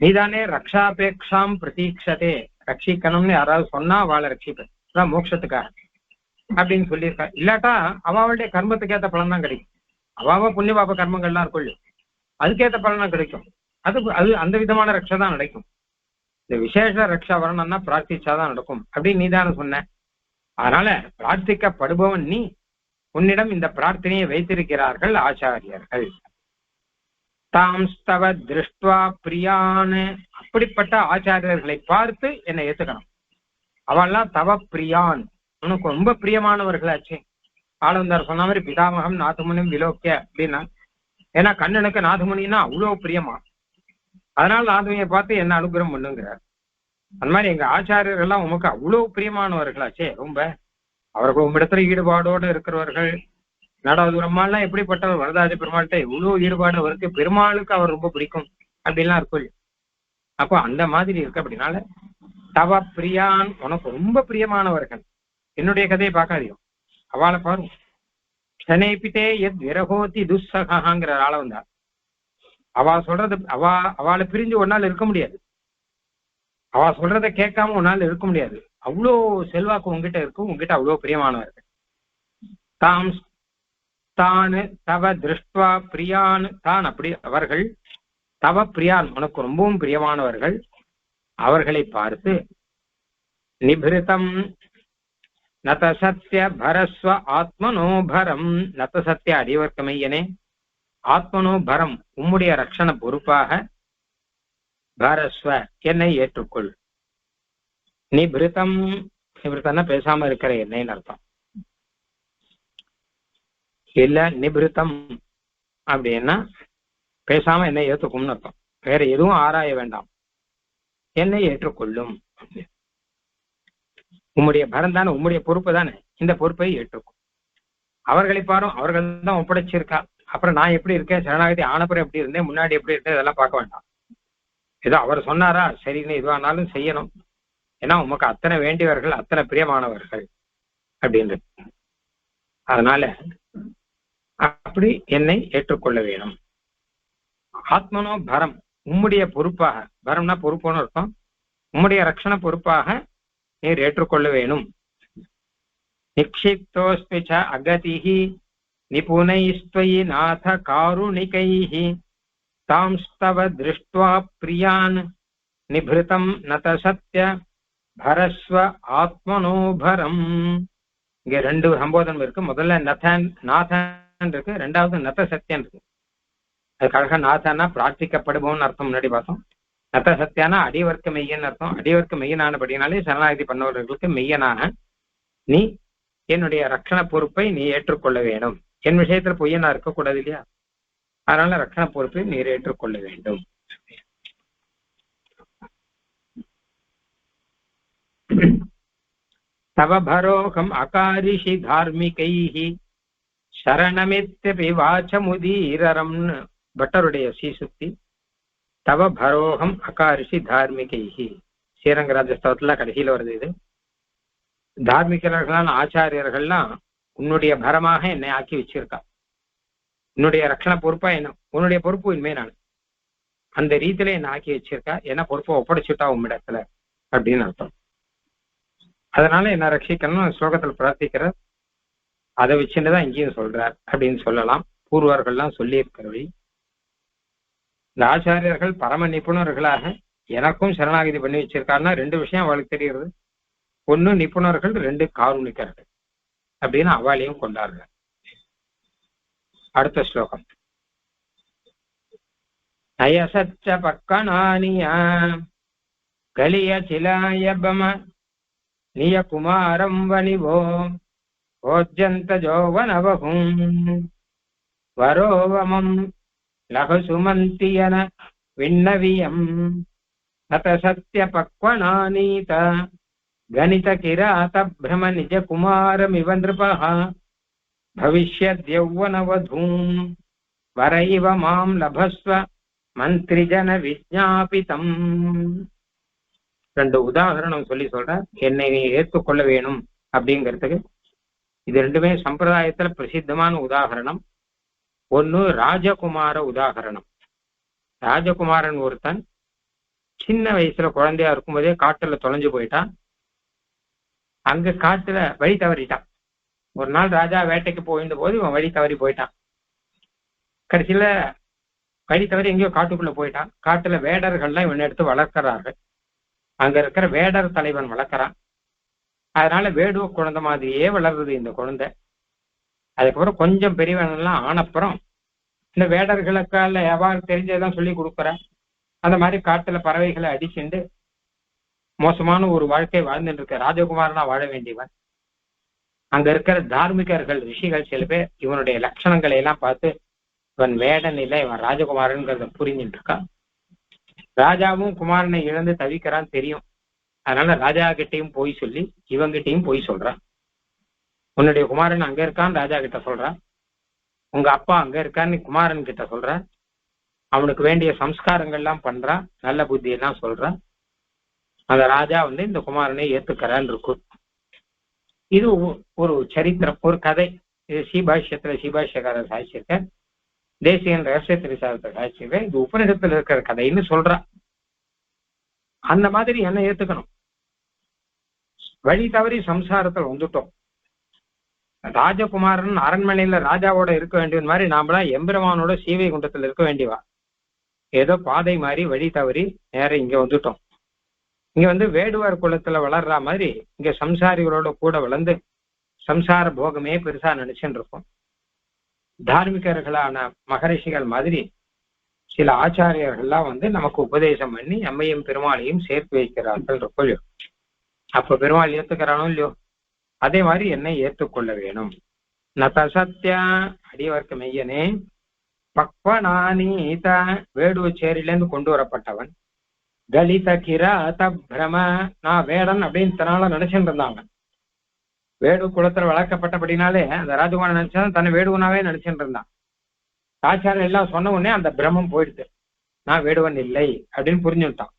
நீதானே ரக்ஷாபேக்ஷாம் பிரதீட்சதே, ரட்சிக்கணும்னு யாராவது சொன்னா அவளை ரட்சிப்பேன் மோட்சத்துக்காக அப்படின்னு சொல்லியிருக்கா. இல்லாட்டா அவளுடைய கர்மத்துக்கு ஏற்ற பலன் தான் கிடைக்கும். அவாவ புண்ணிய பாப கர்மங்கள்லாம் இருக்கும், அதுக்கேற்ற பலன் தான் கிடைக்கும். அது அந்த விதமான ரட்சை தான் நடக்கும். இந்த விசேஷ ரட்சா வரணும்னா பிரார்த்திச்சாதான் நடக்கும் அப்படின்னு நீதானே சொன்ன. அதனால பிரார்த்திக்கப்படுபவன் நீ, உன்னிடம் இந்த பிரார்த்தனையை வைத்திருக்கிறார்கள் ஆச்சாரியர்கள். தாம் ஸ்தவ திருஷ்டுவா பிரியான்னு, அப்படிப்பட்ட ஆச்சாரியர்களை பார்த்து என்னை ஏத்துக்கணும். அவள்லாம் தவ பிரியான், உனக்கு ரொம்ப பிரியமானவர்களாச்சு. ஆளுந்தார் சொன்ன மாதிரி பிதாமகம் நாதமுனியும் விலோக்கிய அப்படின்னா, ஏன்னா கண்ணனுக்கு நாதமுனின்னா அவ்வளோ பிரியமா, அதனால நாதமுனியை பார்த்து என்ன அனுகிரகம் பண்ணுங்கிறார். அந்த மாதிரி எங்க ஆச்சாரியர்கள்லாம் உமக்கு அவ்வளவு பிரியமானவர்களாச்சே, ரொம்ப அவர்கள் உம்மிடத்துல ஈடுபாடோடு இருக்கிறவர்கள். நடாதூரமாலாம் எப்படிப்பட்டவர், வரதாஜ பெருமாள்கிட்ட எவ்வளவு ஈடுபாடு அவருக்கு, பெருமாளுக்கு அவர் ரொம்ப பிடிக்கும் அப்படின்லாம் இருக்கும். அப்போ அந்த மாதிரி இருக்கு. அப்படின்னால தவ பிரியான், உனக்கு ரொம்ப பிரியமானவர்கள். என்னுடைய கதையை பார்க்காதீங்க, அவளை பாரு. க்ஷணேபித்தே எத் விரகோதி துஸ்ஸகாங்கிற ஆள வந்தார். அவ சொல்றது, அவளை பிரிஞ்சு ஒரு நாள் இருக்க முடியாது, அவ சொல்றதை கேட்காம ஒரு நாள் இருக்க முடியாது. அவ்வளோ செல்வாக்கு உங்ககிட்ட இருக்கும், உங்ககிட்ட அவ்வளோ பிரியமானவர்கள். தாம் தான் தவ திருஷ்டுவா பிரியான், தான் அப்படி அவர்கள் தவ பிரியான், உனக்கு ரொம்பவும் பிரியமானவர்கள். அவர்களை பார்த்து நிபிருத்தம் நத சத்திய பரஸ்வ ஆத்மனோபரம், நத சத்திய அறிவர்க்கமையனே, ஆத்மனோபரம் உம்முடைய ரட்சண பொறுப்பாக, பரஸ்வ என்னை ஏற்றுக்கொள். நிபிருத்தம், நிபிருத்தம்னா பேசாம இருக்கிற என்னைன்னு அர்த்தம் இல்ல. நிபிருத்தம் அப்படின்னா பேசாம என்னை ஏற்றுக்கும்னு அர்த்தம். வேற எதுவும் ஆராய வேண்டாம், என்னை ஏற்றுக்கொள்ளும். உம்முடைய பரம் தானே, உம்முடைய பொறுப்பு தானே, இந்த பொறுப்பை ஏற்றுக்கும். அவர்களை பாரும், அவர்கள் தான் ஒப்படைச்சிருக்கா. அப்புறம் நான் எப்படி இருக்கேன், சரணாகதி ஆனப்புறம் எப்படி இருந்தேன், முன்னாடி எப்படி இருந்தேன், இதெல்லாம் பார்க்க வேண்டாம். ஏதோ அவர் சொன்னாரா சரின்னு எதுவானாலும் செய்யணும். ஏன்னா உமக்கு அத்தனை வேண்டியவர்கள், அத்தனை பிரியமானவர்கள் அப்படின்றது. அதனால அப்படி என்னை ஏற்றுக்கொள்ள வேணும். ஆத்மனோ பரம், உம்முடைய பொறுப்பாக, பரம்னா பொறுப்புன்னு அர்த்தம், உம்முடைய ரட்சண பொறுப்பாக நீர் ஏற்றுக்கொள்ள வேணும். நிக்ஷிப்தோஸ்மி ச அகதிஹி நிபுணைஸ்த்வயி நாத காருணிகைஹி தாம் ஸ்தவ திருஷ்டுவா பிரியான் நிபிருதம் நத சத்ய பரஸ்வ ஆத்மனோபரம். இங்க 2 சம்போதனம் இருக்கு. முதல்ல நதன் நாதன் இருக்கு, ரெண்டாவது நத சத்யன் இருக்கு. அதுக்காக நாதானா பிரார்த்திக்கப்படுவோம்னு அர்த்தம் முன்னாடி பார்த்தோம். நத்த சத்தியானா அடிவர்க்க மெய்யன்னு அர்த்தம். அடிவர்க்க மெய்யனானபடினாலே சரணாகதி பண்ணவர்களுக்கு மெய்யனான நீ என்னுடைய ரட்சண பொறுப்பை நீ ஏற்றுக்கொள்ள வேண்டும். என் விஷயத்துல பொய்யனா இருக்கக்கூடாது இல்லையா? அதனால ரட்சண பொறுப்பை நீர் ஏற்றுக்கொள்ள வேண்டும். தவ பரோகம் அகாரிஷி தார்மிகைஹி சரணமித்யபி வாசமுதீரரம்னு பட்டருடைய சீசுக்தி. தவ பரோகம் அகாரிஷி தார்மிகைஹி ஸ்ரீரங்கராஜஸ்தவத்துல கடைசியில வருது. இது தார்மிகர்களான ஆச்சாரியர்கள்லாம் உன்னுடைய பரமாக என்னை ஆக்கி வச்சிருக்கா. உன்னுடைய ரட்சண பொறுப்பா என்ன, உன்னுடைய பொறுப்பு உண்மை நான் அந்த ரீதியில என்ன ஆக்கி வச்சிருக்கா. என்ன பொறுப்பை ஒப்படைச்சுட்டா உம்மிடத்துல அப்படின்னு அர்த்தம். அதனால என்ன ரட்சிக்கணும்னு ஸ்லோகத்துல பிரார்த்திக்கிற அதை வச்சுட்டுதான் இங்கேயும் சொல்றார் அப்படின்னு சொல்லலாம். பூர்வர்கள்லாம் சொல்லி இருக்கிறவை. இந்த ஆச்சாரியர்கள் பரம நிபுணர்களாக எனக்கும் சரணாகதி பண்ணி வச்சிருக்காருன்னா ரெண்டு விஷயம் அவளுக்கு தெரிகிறது. ஒன்னு நிபுணர்கள், ரெண்டு காருணிகர்கள் அப்படின்னு அவளையும் கொண்டாடுறார். அடுத்த ஸ்லோகம். நயசச்ச பக்கனானிய கலிய சிலாயபம நிய குமாரம் வனிவோ ஓஜ்ஜந்த ஜோவனவகும் வரோவமம் லகுசுமந்தியன விண்ணவியம் தத சத்ய பக்வனானீத கணித கிராத பிரம நிஜ குமாரமிவ நிருபஹ பவிஷ்யத்யௌவனவதூம் வரைவ மாம் லபஸ்வ மந்திரிஜன விஜ்ஞாபிதம். ரெண்டு உதாரணம் சொல்லி சொல்ற என்னை நீ ஏற்றுக்கொள்ள வேணும் அப்படிங்கிறதுக்கு. இது ரெண்டுமே சம்பிரதாயத்துல பிரசித்தமான உதாகரணம். ஒன்னு ராஜகுமார உதாகரணம். ராஜகுமாரன் ஒருத்தன் சின்ன வயசுல குழந்தையா இருக்கும்போதே காட்டுல தொலைஞ்சு போயிட்டான். அங்க காட்டுல வழி தவறிட்டான். ஒரு நாள் ராஜா வேட்டைக்கு போயிருந்த போது இவன் வழி தவறி போயிட்டான். கடைசியில வழி தவறி எங்கேயோ காட்டுக்குள்ள போயிட்டான். காட்டுல வேடர்கள்லாம் இவனை எடுத்து வளர்க்கிறார்கள். அங்க இருக்கிற வேடர் தலைவன் வளர்க்கிறான். அதனால வேடுவ குழந்தை மாதிரியே வளர்றது இந்த குழந்தை. அதுக்கப்புறம் கொஞ்சம் பெரியவனெல்லாம் ஆனப்புறம் இந்த வேடர்களுக்கால எவ்வாறு தெரிஞ்சதெல்லாம் சொல்லி கொடுக்குற. அந்த மாதிரி காட்டுல பறவைகளை அடிச்சுண்டு மோசமான ஒரு வாழ்க்கை வாழ்ந்துட்டு இருக்க ராஜகுமாரனா வாழ வேண்டியவன். அங்க இருக்கிற தார்மிகர்கள், ரிஷிகள் சில பேர் இவனுடைய லட்சணங்களை எல்லாம் பார்த்து இவன் வேடன் இல்லை, இவன் ராஜகுமாரன்கிறத புரிஞ்சுட்டு இருக்கான். ராஜாவும் குமாரனை இழந்து தவிக்கிறான் தெரியும். அதனால ராஜா கிட்டையும் போய் சொல்லி இவங்கிட்டையும் போய் சொல்றான். உன்னுடைய குமாரன் அங்க இருக்கான்னு ராஜா கிட்ட சொல்றான். உங்க அப்பா அங்க இருக்கான்னு குமாரன் கிட்ட சொல்றான். அவனுக்கு வேண்டிய சம்ஸ்காரங்கள்லாம் பண்றான், நல்ல புத்தி எல்லாம் சொல்றான். அந்த ராஜா இந்த குமாரனை ஏத்துக்கிறான் இருக்கும். இது ஒரு சரித்திரம், ஒரு கதை. இது ஸ்ரீபாஷ்யத்துல ஸ்ரீபாஷ்யக்காரர் சாட்சியிருக்க, தேசியன் ரகசிய திரிசாரத்தை சாட்சியிருக்க. இது உபநிஷத்துல இருக்கிற கதைன்னு சொல்றான். அந்த மாதிரி என்ன ஏத்துக்கணும். வழி தவறி சம்சாரத்தில் வந்துட்டோம். ராஜகுமாரன் அரண்மனையில ராஜாவோட இருக்க வேண்டிய மாதிரி நாமளாம் எம்பெருமானோட சீவை குண்டத்துல இருக்க வேண்டியவா. ஏதோ பாதை மாதிரி வழி தவறி நேரம் இங்க வந்துட்டோம். இங்க வேடுவர் குலத்துல வளர்ற மாதிரி இங்க சம்சாரிகளோட கூட வளர்ந்து சம்சார போகமே பெருசா நினைச்சுட்டு இருக்கோம். தார்மிகர்களான மகரிஷிகள் மாதிரி சில ஆச்சாரியர்கள்லாம் நமக்கு உபதேசம் பண்ணி நம்மையும் பெருமாளையும் சேர்த்து வைக்கிறார்கள் இருக்கோ இல்லையோ. அப்ப பெருமாள் ஏத்துக்கிறானோ இல்லையோ, அதே மாதிரி என்னை ஏற்றுக்கொள்ள வேணும். நத சத்யா அடியவர்க்கு மெய்யனே பக்வனானீத வேடுவச்சேரியிலேருந்து கொண்டு வரப்பட்டவன். கலித கிராத பிரம நான் வேடன் அப்படின்னு தன்னால நினைச்சுட்டு இருந்தாங்க. வேடு குலத்துல வளர்க்கப்பட்டபடினாலே அந்த ராஜகுமாரன் நினைச்சா தன்னை வேடுவனாவே நினைச்சுட்டு இருந்தான். ஆச்சாரம் எல்லாம் சொன்ன உடனே அந்த பிரமம் போயிடுது. நான் வேடுவன் இல்லை அப்படின்னு புரிஞ்சுட்டான்.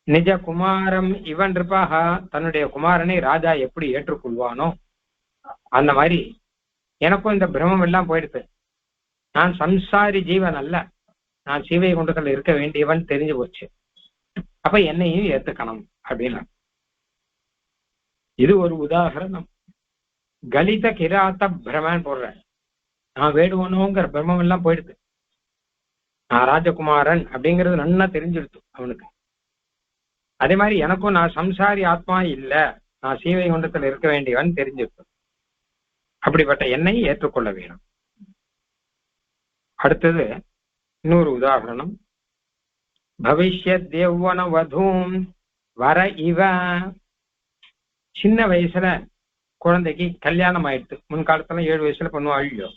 நிஜ குமாரம் இவன் இருப்பாக தன்னுடைய குமாரனை ராஜா எப்படி ஏற்றுக்கொள்வானோ அந்த மாதிரி எனக்கும் இந்த பிரமம் எல்லாம் போயிடுது. நான் சம்சாரி ஜீவன் அல்ல, நான் சீவை குண்டத்தில் இருக்க வேண்டியவன் தெரிஞ்சு போச்சு. அப்ப என்னையும் ஏத்துக்கணும் அப்படின்னு. இது ஒரு உதாரணம். கலித கிராத்த பிரமன் போடுறேன். நான் வேடுவனோங்கிற பிரம்மம் எல்லாம் போயிடுது. நான் ராஜகுமாரன் அப்படிங்கிறது நன்னா தெரிஞ்சிடுது அவனுக்கு. அதே மாதிரி எனக்கும் நான் சம்சாரி ஆத்மா இல்ல, நான் சீவை குண்டத்தில் இருக்க வேண்டியவன் தெரிஞ்சிருக்கு. அப்படிப்பட்ட என்னை ஏற்றுக்கொள்ள வேணும். அடுத்தது இன்னொரு உதாரணம். பவிஷ்யத் யௌவன வதூம் வர இவ. சின்ன வயசுல குழந்தைக்கு கல்யாணம் ஆயிடுது. முன்காலத்துல 7 வயசுல பண்ணுவா இல்லையோ,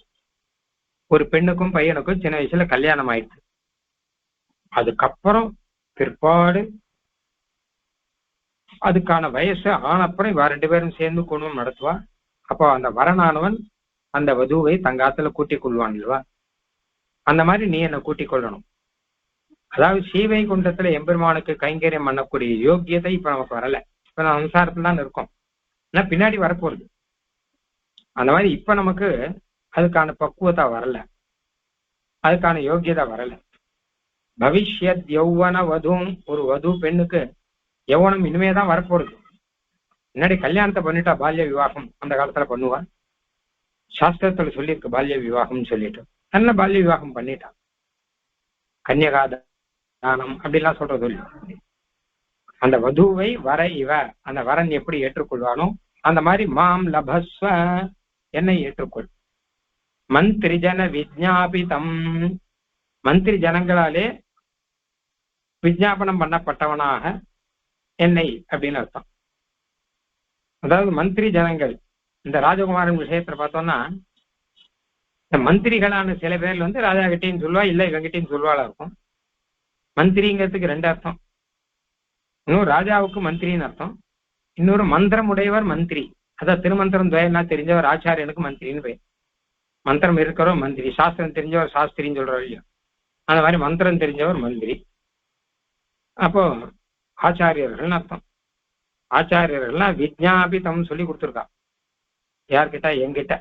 ஒரு பெண்ணுக்கும் பையனுக்கும் சின்ன வயசுல கல்யாணம் ஆயிடுது. அதுக்கப்புறம் பிற்பாடு அதுக்கான வயசு ஆனப்புறம் இவ 2 பேரும் சேர்ந்து குடும்பம் நடத்துவா. அப்போ அந்த வரனானவன் அந்த வதுவை தங்காத்துல கூட்டிக் கொள்வான் இல்லவா? அந்த மாதிரி நீ என்ன கூட்டிக் கொள்ளணும். அதாவது ஸ்ரீவைகுண்டத்துல எம்பெருமானுக்கு கைங்கரியம் பண்ணக்கூடிய யோக்கியதை இப்ப நமக்கு வரல. இப்ப நான் சம்சாரத்துல தான் இருக்கோம், ஆனா பின்னாடி வரப்போகுது. அந்த மாதிரி இப்ப நமக்கு அதுக்கான பக்குவத்தை வரல, அதுக்கான யோக்கியதை வரல. பவிஷ்யத் யௌவன வதும், ஒரு வது பெண்ணுக்கு யௌவனம் இனிமேதான் வரப்போறது. முன்னாடி கல்யாணத்தை பண்ணிட்டா பால்ய விவாகம் அந்த காலத்துல பண்ணுவா. சாஸ்திரத்துல சொல்லியிருக்கு பால்ய விவாகம்னு சொல்லிட்டு. நல்ல பால்ய விவாகம் பண்ணிட்டான். கன்யகா தானம் அப்படிலாம் சொல்றது இல்லை. அந்த வதுவை வர இவ, அந்த வரன் எப்படி ஏற்றுக்கொள்வானோ அந்த மாதிரி மாம் லபஸ்வ, என்னை ஏற்றுக்கொள். மந்திரி ஜன விஜ்ஞாபிதம், மந்திரி ஜனங்களாலே விஜ்ஞாபனம் பண்ணப்பட்டவனாக என்னை அப்படின்னு அர்த்தம். அதாவது மந்திரி ஜனங்கள், இந்த ராஜகுமாரன் விஷயத்துல பார்த்தோம்னா இந்த மந்திரிகளான சில பேர் ராஜா கிட்டையும் சொல்லுவா, இல்லை இவங்கிட்டையும் சொல்லுவாளா இருக்கும். மந்திரிங்கிறதுக்கு 2 அர்த்தம். இன்னொரு ராஜாவுக்கு மந்திரின்னு அர்த்தம், இன்னொரு மந்திரம் உடையவர் மந்திரி. அதான் திருமந்திரம் துவயெல்லாம் தெரிஞ்சவர் ஆச்சாரியனுக்கு மந்திரின்னு பேர். மந்திரம் இருக்கிறவர் மந்திரி, சாஸ்திரம் தெரிஞ்சவர் சாஸ்திரின்னு சொல்றவர் இல்லையா, அந்த மாதிரி மந்திரம் தெரிஞ்சவர் மந்திரி. அப்போ ஆச்சாரியர்கள்னு அர்த்தம். ஆச்சாரியர்கள்லாம் விஜ்ஞாபிதம் சொல்லி கொடுத்துருக்கா. யார்கிட்ட? என்கிட்ட.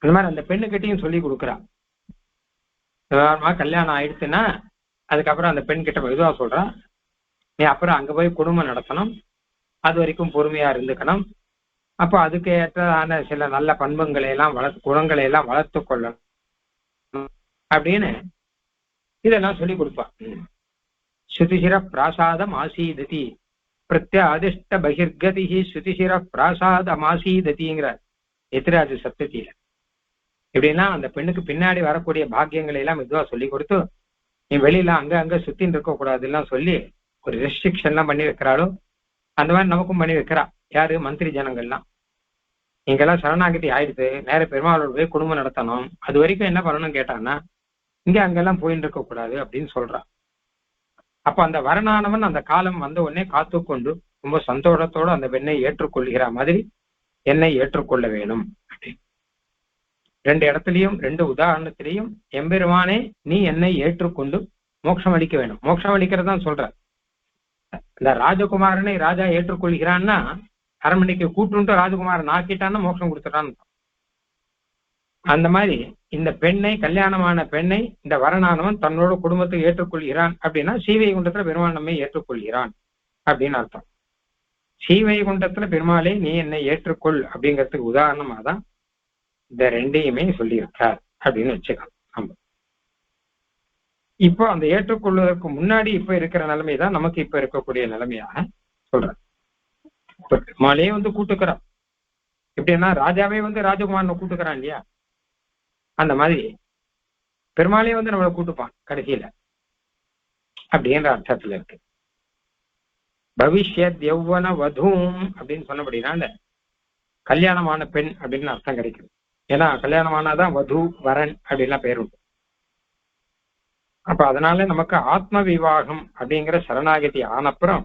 அந்த மாதிரி அந்த பெண்ணுக்கிட்டையும் சொல்லி கொடுக்குறா. கல்யாணம் ஆயிடுச்சுன்னா அதுக்கப்புறம் அந்த பெண் கிட்ட மெதுவா சொல்றான், நீ அப்புறம் அங்க போய் குடும்பம் நடத்தணும், அது வரைக்கும் பொறுமையா இருந்துக்கணும். அப்போ அதுக்கு ஏற்றான சில நல்ல பண்புகளை எல்லாம் குணங்களை எல்லாம் வளர்த்து கொள்ளணும் அப்படின்னு இதெல்லாம் சொல்லி கொடுப்பான். ஸ்ருதிசிர பிராசாதம் ஆசீததி பிரத்யாதிஷ்ட பகிர்கதி ஸ்ருதிசிர பிராசாதம் ஆசீததிங்கிற எத்திராஜ சப்தத்தில. எப்படின்னா அந்த பெண்ணுக்கு பின்னாடி வரக்கூடிய பாக்கியங்களை எல்லாம் மெதுவா சொல்லி கொடுத்து, நீ வெளியில அங்க சுத்தின்னு இருக்க கூடாதுலாம் சொல்லி ஒரு ரெஸ்ட்ரிக்ஷன்லாம் பண்ணி வைக்கிறாளோ அந்த மாதிரி நமக்கும் பண்ணி வைக்கிறா. யாரு? மந்திரி ஜனங்கள்லாம். இங்கெல்லாம் சரணாகதி ஆயிடுது, நேர பெருமாளோட போய் குடும்பம் நடத்தணும், அது வரைக்கும் என்ன பண்ணணும்னு கேட்டான்னா இங்க அங்கெல்லாம் போயின்னு இருக்க கூடாது அப்படின்னு சொல்றான். அப்ப அந்த வரனானவன் அந்த காலம் வந்த உடனே காத்து கொண்டு ரொம்ப சந்தோஷத்தோடு அந்த பெண்ணை ஏற்றுக்கொள்கிற மாதிரி என்னை ஏற்றுக்கொள்ள வேணும். 2 இடத்துலையும் 2 உதாரணத்திலையும் எம்பெருமானே நீ என்னை ஏற்றுக்கொண்டு மோட்சம் அளிக்க வேணும். மோட்சம் அளிக்கிறதான் சொல்ற. இந்த ராஜகுமாரனை ராஜா ஏற்றுக்கொள்கிறான்னா அரண்மனைக்கு கூட்டுன்ட்டு ராஜகுமாரன் ஆக்கிட்டான்னா மோட்சம் கொடுத்துட்டான்னு. அந்த மாதிரி இந்த பெண்ணை, கல்யாணமான பெண்ணை இந்த வரனானவன் தன்னோட குடும்பத்தை ஏற்றுக்கொள்கிறான் அப்படின்னா ஸ்ரீவைகுண்டத்துல பெருமாள் நம்மை ஏற்றுக்கொள்கிறான் அப்படின்னு அர்த்தம். ஸ்ரீவைகுண்டத்துல பெருமாளே நீ என்னை ஏற்றுக்கொள் அப்படிங்கிறதுக்கு உதாரணமா தான் இந்த 2ஐயுமே சொல்லியிருக்கார் அப்படின்னு வச்சுக்கலாம். நம்ம இப்போ அந்த ஏற்றுக்கொள்வதற்கு முன்னாடி இப்ப இருக்கிற நிலைமை தான் நமக்கு இப்ப இருக்கக்கூடிய நிலைமையாக சொல்றேன். இப்ப பெருமாளே கூட்டுக்கிறான். எப்படின்னா ராஜாவே ராஜகுமாரனை கூட்டுக்கிறான் இல்லையா, அந்த மாதிரி பெருமாளே நம்மளை கூட்டுப்பான் கடைசியில அப்படின்ற அர்த்தத்துல இருக்கு. பவிஷ்யத் யௌவன வதூம் அப்படின்னு சொன்னபடினால கல்யாணமான பெண் அப்படின்னு அர்த்தம் கிடைக்குது. ஏன்னா கல்யாணமானாதான் வது வரன் அப்படின்லாம் பேர் உண்டு. அப்ப அதனால நமக்கு ஆத்ம விவாகம் அப்படிங்கிற சரணாகதி ஆனப்புறம்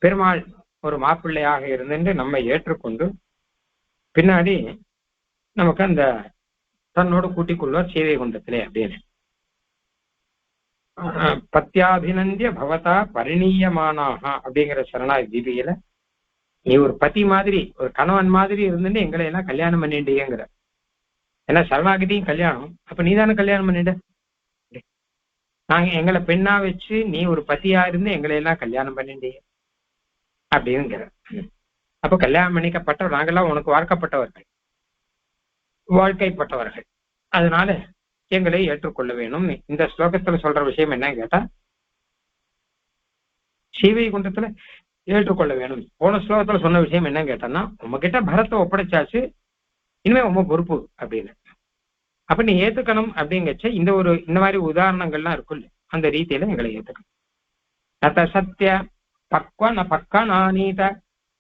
பெருமாள் ஒரு மாப்பிள்ளையாக இருந்துட்டு நம்மை ஏற்றுக்கொண்டு பின்னாடி நமக்கு அந்த தன்னோடு கூட்டிக் கொள்வார் ஸ்ரீவைகுண்டத்திலே அப்படின்னு. பத்தியாபிநந்திய பவதா பரிணீயமானாக அப்படிங்கிற சரணாகதி தீபியில நீ ஒரு பதி மாதிரி, ஒரு கணவன் மாதிரி இருந்துட்டு எங்களை எல்லாம் கல்யாணம் பண்ணிட்டீங்கிற. ஏன்னா சரணாகதியும் கல்யாணம், அப்ப நீ தானே கல்யாணம் பண்ணிட்ட. நாங்க எங்களை பெண்ணா வச்சு நீ ஒரு பத்தியா இருந்து எங்களை எல்லாம் கல்யாணம் பண்ணிட்டீங்க அப்படிங்கிற. அப்ப கல்யாணம் பண்ணிக்கப்பட்ட நாங்கெல்லாம் உனக்கு வாழ்க்கப்பட்டவர்கள், வாழ்க்கைப்பட்டவர்கள், அதனால எங்களை ஏற்றுக்கொள்ள வேணும். இந்த ஸ்லோகத்துல சொல்ற விஷயம் என்னன்னு கேட்டா ஸ்ரீவைகுண்டத்துல ஏற்றுக்கொள்ள வேணும். போன ஸ்லோகத்துல சொன்ன விஷயம் என்னன்னு கேட்டான்னா உங்ககிட்ட பரத்தை ஒப்படைச்சாச்சு, இனிமே உங்க பொறுப்பு அப்படின்னு. அப்ப நீ ஏத்துக்கணும் அப்படிங்கச்ச இந்த மாதிரி உதாரணங்கள்லாம் இருக்குல்ல, அந்த ரீதியில எங்களை ஏத்துக்கணும். நத சத்திய பக்வ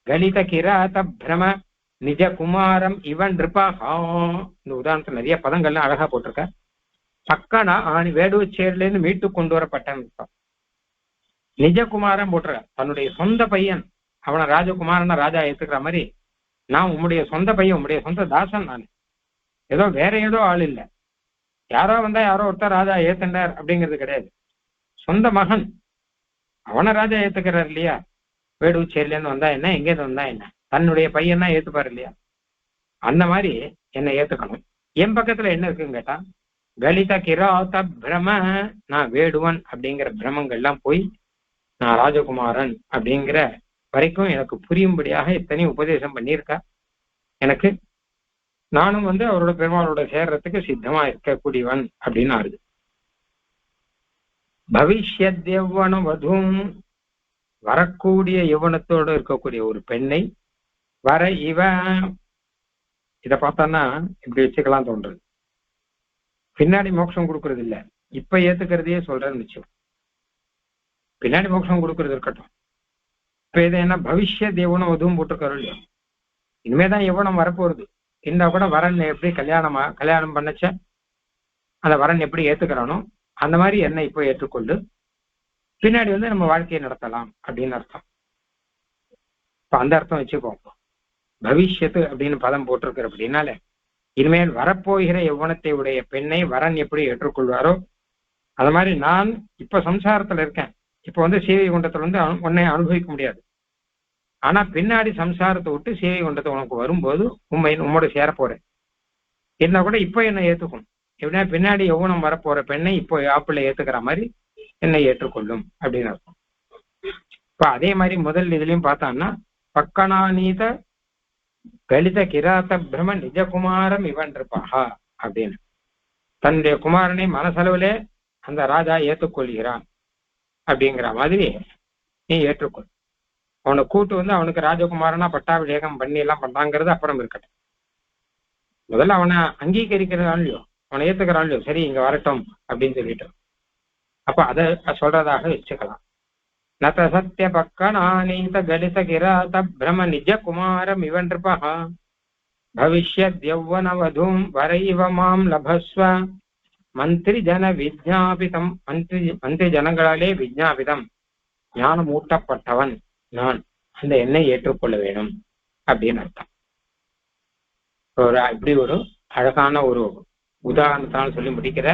கலித கிராத பிரம நிஜ குமாரம் இவன் நிருபஹா. இந்த உதாரணத்துல நிறைய பதங்கள்லாம் அழகா போட்டிருக்க. பக்கனா ஆணி வேடுவச்சேரிலேருந்து மீட்டு கொண்டு வரப்பட்டேன். நிஜகுமாரன் போட்டிருக்க, தன்னுடைய சொந்த பையன் அவனை ராஜகுமாரனா ராஜா ஏத்துக்கிற மாதிரி, நான் உம்முடைய சொந்த பையன், உம்முடைய சொந்த தாசன், நான் ஏதோ வேற ஏதோ ஆள் இல்லை, யாரோ வந்தா யாரோ ஒருத்தர் ராஜா ஏத்துண்டார் அப்படிங்கிறது கிடையாது. சொந்த மகன் அவனை ராஜா ஏத்துக்கிறார் இல்லையா. வேடுவச்சேரில இருந்து வந்தா என்ன, எங்கேருந்து வந்தா என்ன, தன்னுடைய பையன் தான் ஏத்துப்பாரு இல்லையா. அந்த மாதிரி என்னை ஏத்துக்கணும். என் பக்கத்துல என்ன இருக்குன்னு கேட்டா, கலித கிராத பிரம, நான் வேடுவன் அப்படிங்கிற பிரமங்கள்லாம் போய் நான் ராஜகுமாரன் அப்படிங்கிற வரைக்கும் எனக்கு புரியும்படியாக இத்தனையும் உபதேசம் பண்ணியிருக்கா எனக்கு. நானும் அவரோட பெருமாளோட சேர்றதுக்கு சித்தமா இருக்கக்கூடியவன் அப்படின்னு ஆறுது. பவிஷ்யத் யௌவன வதும், வரக்கூடிய யௌவனத்தோடு இருக்கக்கூடிய ஒரு பெண்ணை வர இவ, இத பார்த்தோன்னா இப்படி வச்சுக்கலாம் தோன்றது. பின்னாடி மோட்சம் கொடுக்கறது இல்ல, இப்ப ஏத்துக்கிறதையே சொல்றேன்னு வச்சோம். பின்னாடி மோட்சம் கொடுக்கறது இருக்கட்டும், இப்ப இது என்ன பவிஷ்யத் யௌவன வதுவும் போட்டிருக்காரு இல்லையா. இனிமேதான் யௌவனம் வரப்போறது. இருந்தா கூட வரன் எப்படி கல்யாணம் பண்ணச்ச அந்த வரன் எப்படி ஏத்துக்கிறானோ அந்த மாதிரி என்னை இப்போ ஏற்றுக்கொண்டு பின்னாடி நம்ம வாழ்க்கையை நடத்தலாம் அப்படின்னு அர்த்தம். இப்ப அந்த அர்த்தம் வச்சுக்கோங்க. பவிஷ்யத்து அப்படின்னு பதம் போட்டிருக்கிற அப்படின்னால இனிமேல் வரப்போகிற யௌவனத்தை உடைய பெண்ணை வரன் எப்படி ஏற்றுக்கொள்வாரோ அது மாதிரி நான் இப்ப சம்சாரத்துல இருக்கேன். இப்ப சீவை குண்டத்துல உன்னை அனுபவிக்க முடியாது. ஆனா பின்னாடி சம்சாரத்தை விட்டு சீவை குண்டத்தை உனக்கு வரும்போது உம்மோட சேர போறேன். இருந்தா கூட இப்ப என்னை ஏத்துக்கணும். எப்படின்னா பின்னாடி யௌவனம் வரப்போற பெண்ணை இப்போ ஆப்பிள்ள ஏத்துக்கிற மாதிரி என்னை ஏற்றுக்கொள்ளும் அப்படின்னு அர்த்தம். இப்ப அதே மாதிரி முதல் இதுலயும் பார்த்தான்னா, பக்கனானீத கலித கிராத பிரம நிஜகுமாரம் இவன் இருப்பாஹா அப்படின்னு தன்னுடைய குமாரனை மனசளவிலே அந்த ராஜா ஏற்றுக்கொள்கிறான் அப்படிங்கிற மாதிரி நீ ஏற்றுக்கொள். அவனை கூட்டு அவனுக்கு ராஜகுமாரனா பட்டாபிஷேகம் பண்ணி எல்லாம் பண்றாங்கிறது அப்புறம் இருக்கட்டும். முதல்ல அவனை அங்கீகரிக்கிறான் இல்லையோ, அவனை ஏத்துக்கிறான் இல்லையோ, சரி இங்க வரட்டும் அப்படின்னு சொல்லிட்டோம். அப்ப அதை சொல்றதாக வச்சுக்கலாம். நத சத்திய பக்கனானீத கலித கிராத பிரம நிஜ குமாரம் இவன் இருப்பஹா பவிஷ்யத் யௌவன வதும் வரைவ மாம் லபஸ்வ மந்திரி ஜன விஜ்ஞாபிதம். மந்திரி ஜனங்களாலே விஜ்ஞாபிதம், ஞானம் ஊட்டப்பட்டவன் நான், அந்த எண்ணை ஏற்றுக்கொள்ள வேணும் அப்படின்னு அர்த்தம். இப்படி ஒரு அழகான ஒரு உதாரணத்தால் சொல்லி முடிக்கிற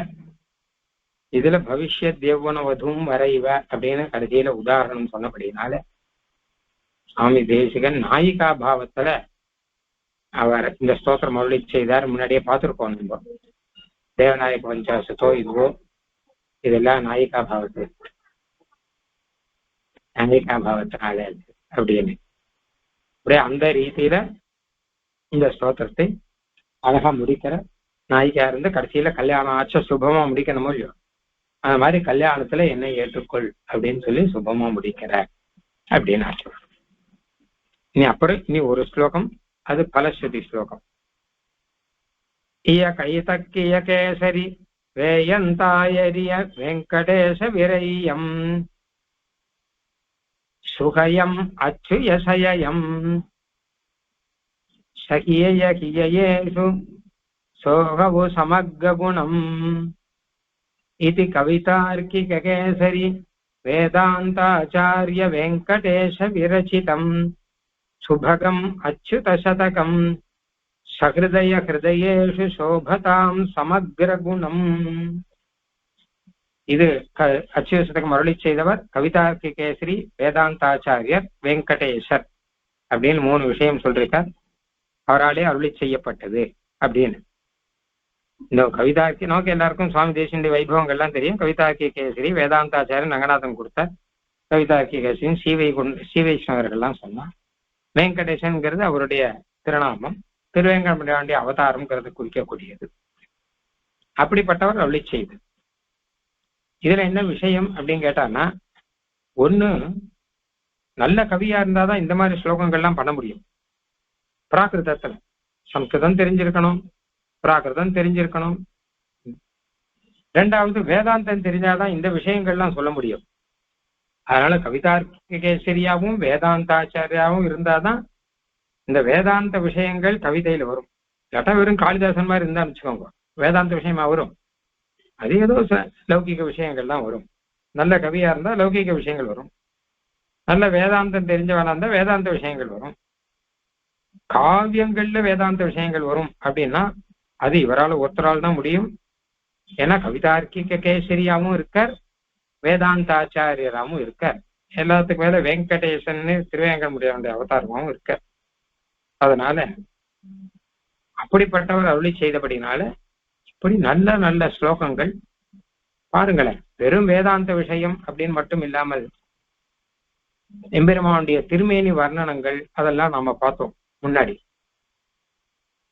இதுல பவிஷ்யத் யௌவன வதும் வரைவ அப்படின்னு கடைசியில உதாரணம் சொன்னபடினால சுவாமி தேசிகன் நாயிகா பாவத்துல அவர் இந்த ஸ்தோத்திரம் அருளி செய்தார். முன்னாடியே பார்த்துருக்கோம் நம்ம. தேவநாயக பஞ்சாசத்தோ இதுவோ இதெல்லாம் நாயிகா பாவத்தினால அப்படின்னு அப்படியே அந்த ரீதியில இந்த ஸ்தோத்திரத்தை அழகா முடிக்கிற நாயிகா இருந்து கடைசியில கல்யாணம் ஆச்ச சுபமா முடிக்கணுமோ இல்லையோ, அந்த மாதிரி கல்யாணத்துல என்னை ஏற்றுக்கொள் அப்படின்னு சொல்லி சுபமா முடிக்கிற அப்படின்னு ஆச்சு. இனி ஒரு ஸ்லோகம், அது பலஸ்ருதி ஸ்லோகம். இய கைதக்கிய கேசரி வேயந்தாயரிய வெங்கடேச விரையம் சுகயம் அச்சுயசயம் சகிய கியேஷு சோகவு சமக்குணம் இதி கவிதார்க்கிக கேசரி வேதாந்தாச்சாரிய வெங்கடேஷ விரச்சிதம் சுபகம் அச்சுத சதகம் சஹிருதய ஹிருதயேஷு சோபதாம் சமக்ரகுணம். இது அச்சுத சதகம் அருளி செய்தவர் கவிதார்க்கிக கேசரி வேதாந்தாச்சாரியர் வெங்கடேசர் அப்படின்னு 3 விஷயம் சொல்லிருக்கார். அவராலே அருளி செய்யப்பட்டது அப்படின்னு. இந்த கவிதார்க்கி நமக்கு எல்லாருக்கும் சுவாமி தேசிகனுடைய வைபவங்கள்லாம் தெரியும். கவிதார்க்கிக கேசரி வேதாந்தாச்சாரியன் ரங்கநாதன் கொடுத்தார். கவிதார்க்கிக கேசரின் சீவைஷ்ணவர்கள்லாம் சொன்னார். வெங்கடேசன்கிறது அவருடைய திருநாமம். திருவேங்கடமுடியாண்டிய அவதாரம்ங்கிறது குறிக்கக்கூடியது. அப்படிப்பட்டவர் அருளி செய்து. இதுல என்ன விஷயம் அப்படின்னு கேட்டான்னா, ஒண்ணு நல்ல கவியா இருந்தாதான் இந்த மாதிரி ஸ்லோகங்கள்லாம் பண்ண முடியும். பிராகிருதத்துல சம்ஸ்கிருதம் தெரிஞ்சிருக்கணும், பிராகிருதம் தெரிஞ்சிருக்கணும், ரெண்டாவது வேதாந்தம் தெரிஞ்சாதான் இந்த விஷயங்கள்லாம் சொல்ல முடியும். அதனால கவிதார்க்கிகேசரியாவும் வேதாந்தாச்சாரியாவும் இருந்தாதான் இந்த வேதாந்த விஷயங்கள் கவிதையில வரும். இல்லாட்டா வெறும் காளிதாசன் மாதிரி இருந்தா வச்சுக்கோங்க, வேதாந்த விஷயமா வரும். அது ஏதோ லௌகிக விஷயங்கள் தான் வரும். நல்ல கவியா இருந்தா லௌகிக விஷயங்கள் வரும், நல்ல வேதாந்தம் தெரிஞ்சவனா இருந்தா வேதாந்த விஷயங்கள் வரும். காவியங்கள்ல வேதாந்த விஷயங்கள் வரும் அப்படின்னா அது இவரால் ஒருத்தரால் தான் முடியும். ஏன்னா கவிதார்க்கிக கேசரியாவும் இருக்கார், வேதாந்தாச்சாரியராகவும் இருக்கார். எல்லாத்துக்கும் மேல வெங்கடேசன் திருவேங்கடமுடியானுடைய அவதாரமாகவும் இருக்கார். அதனால அப்படிப்பட்டவர் அருளி செய்தபடினால இப்படி நல்ல நல்ல ஸ்லோகங்கள் பாருங்களேன். வெறும் வேதாந்த விஷயம் அப்படின்னு மட்டும் இல்லாமல் எம்பெருமானுடைய திருமேனி வர்ணனங்கள் அதெல்லாம் நாம பார்த்தோம் முன்னாடி.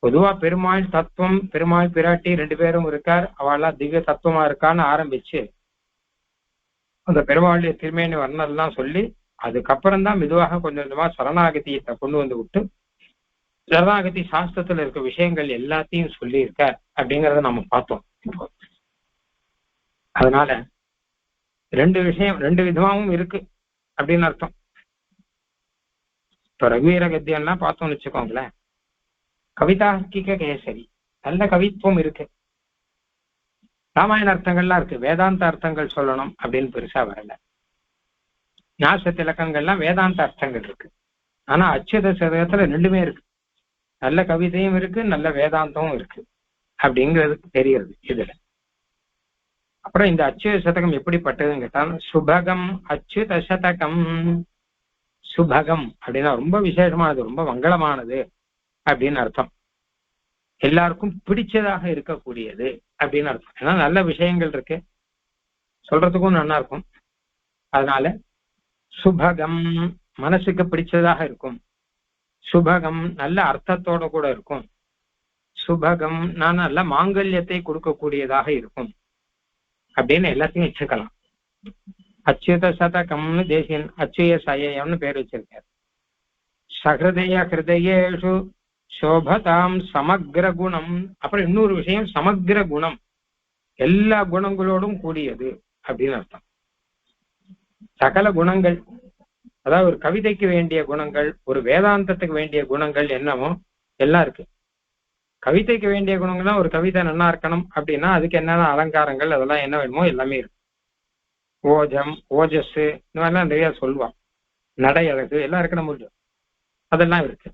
பொதுவா பெருமாள் தத்துவம், பெருமாள் பிராட்டி 2 பேரும் இருக்கார், அவெல்லாம் திவ்ய தத்துவமா இருக்கான்னு ஆரம்பிச்சு அந்த பெருமாளுடைய திருமேனி வர்ணனெல்லாம் சொல்லி அதுக்கப்புறம் தான் மெதுவாக கொஞ்சம் கொஞ்சமா சரணாகதியை கொண்டு வந்து விட்டு சரணாகதி சாஸ்திரத்துல இருக்க விஷயங்கள் எல்லாத்தையும் சொல்லி இருக்கார் அப்படிங்கிறத நம்ம பார்த்தோம். அதனால 2 விதமாவும் இருக்கு அப்படின்னு அர்த்தம். இப்ப ரகுவீர கத்தியம்லாம் பார்த்தோம்னு வச்சுக்கோங்களேன், கவிதார்க்கிக கேசரி நல்ல கவித்துவம் இருக்கு. ராமாயண அர்த்தங்கள்லாம் இருக்கு, வேதாந்த அர்த்தங்கள் சொல்லணும் அப்படின்னு பெருசா வரல. ஞாச திலக்கங்கள்லாம் வேதாந்த அர்த்தங்கள் இருக்கு. ஆனா அச்சுத சதகத்துல 2மே இருக்கு, நல்ல கவிதையும் இருக்கு, நல்ல வேதாந்தமும் இருக்கு அப்படிங்கிறது தெரிகிறது இதுல. அப்புறம் இந்த அச்சுத சதகம் எப்படிப்பட்டதுன்னு கேட்டால் சுபகம் அச்சுத சதகம். சுபகம் அப்படின்னா ரொம்ப விசேஷமானது, ரொம்ப மங்களமானது அப்படின்னு அர்த்தம். எல்லாருக்கும் பிடிச்சதாக இருக்கக்கூடியது அப்படின்னு அர்த்தம். ஏன்னா நல்ல விஷயங்கள் இருக்கு, சொல்றதுக்கும் நல்லா இருக்கும். அதனால சுபகம் மனசுக்கு பிடிச்சதாக இருக்கும், சுபகம் நல்ல அர்த்தத்தோட கூட இருக்கும், சுபகம் நான் நல்ல மாங்கல்யத்தை கொடுக்கக்கூடியதாக இருக்கும் அப்படின்னு எல்லாத்தையும் வச்சுக்கலாம். அச்சுத சதகம்னு தேசியன் அச்சுய சயம்னு பேர் வச்சிருக்காரு. சஹிருதய ஹிருதயேஷு சோபதாம் சமக்ர குணம். அப்புறம் இன்னொரு விஷயம் சமக்ர குணம், எல்லா குணங்களோடும் கூடியது அப்படின்னு அர்த்தம். சகல குணங்கள், அதாவது ஒரு கவிதைக்கு வேண்டிய குணங்கள், ஒரு வேதாந்தத்துக்கு வேண்டிய குணங்கள் என்னமோ எல்லாம் இருக்கு. கவிதைக்கு வேண்டிய குணங்கள்லாம் ஒரு கவிதை நல்லா இருக்கணும் அப்படின்னா அதுக்கு என்னென்ன அலங்காரங்கள் அதெல்லாம் என்ன வேணுமோ எல்லாமே இருக்கு. ஓஜம் ஓஜஸ் இந்த மாதிரிலாம் நிறைய சொல்லுவான், நடை அழகு எல்லாம் இருக்கணும் முடியும், அதெல்லாம் இருக்கு.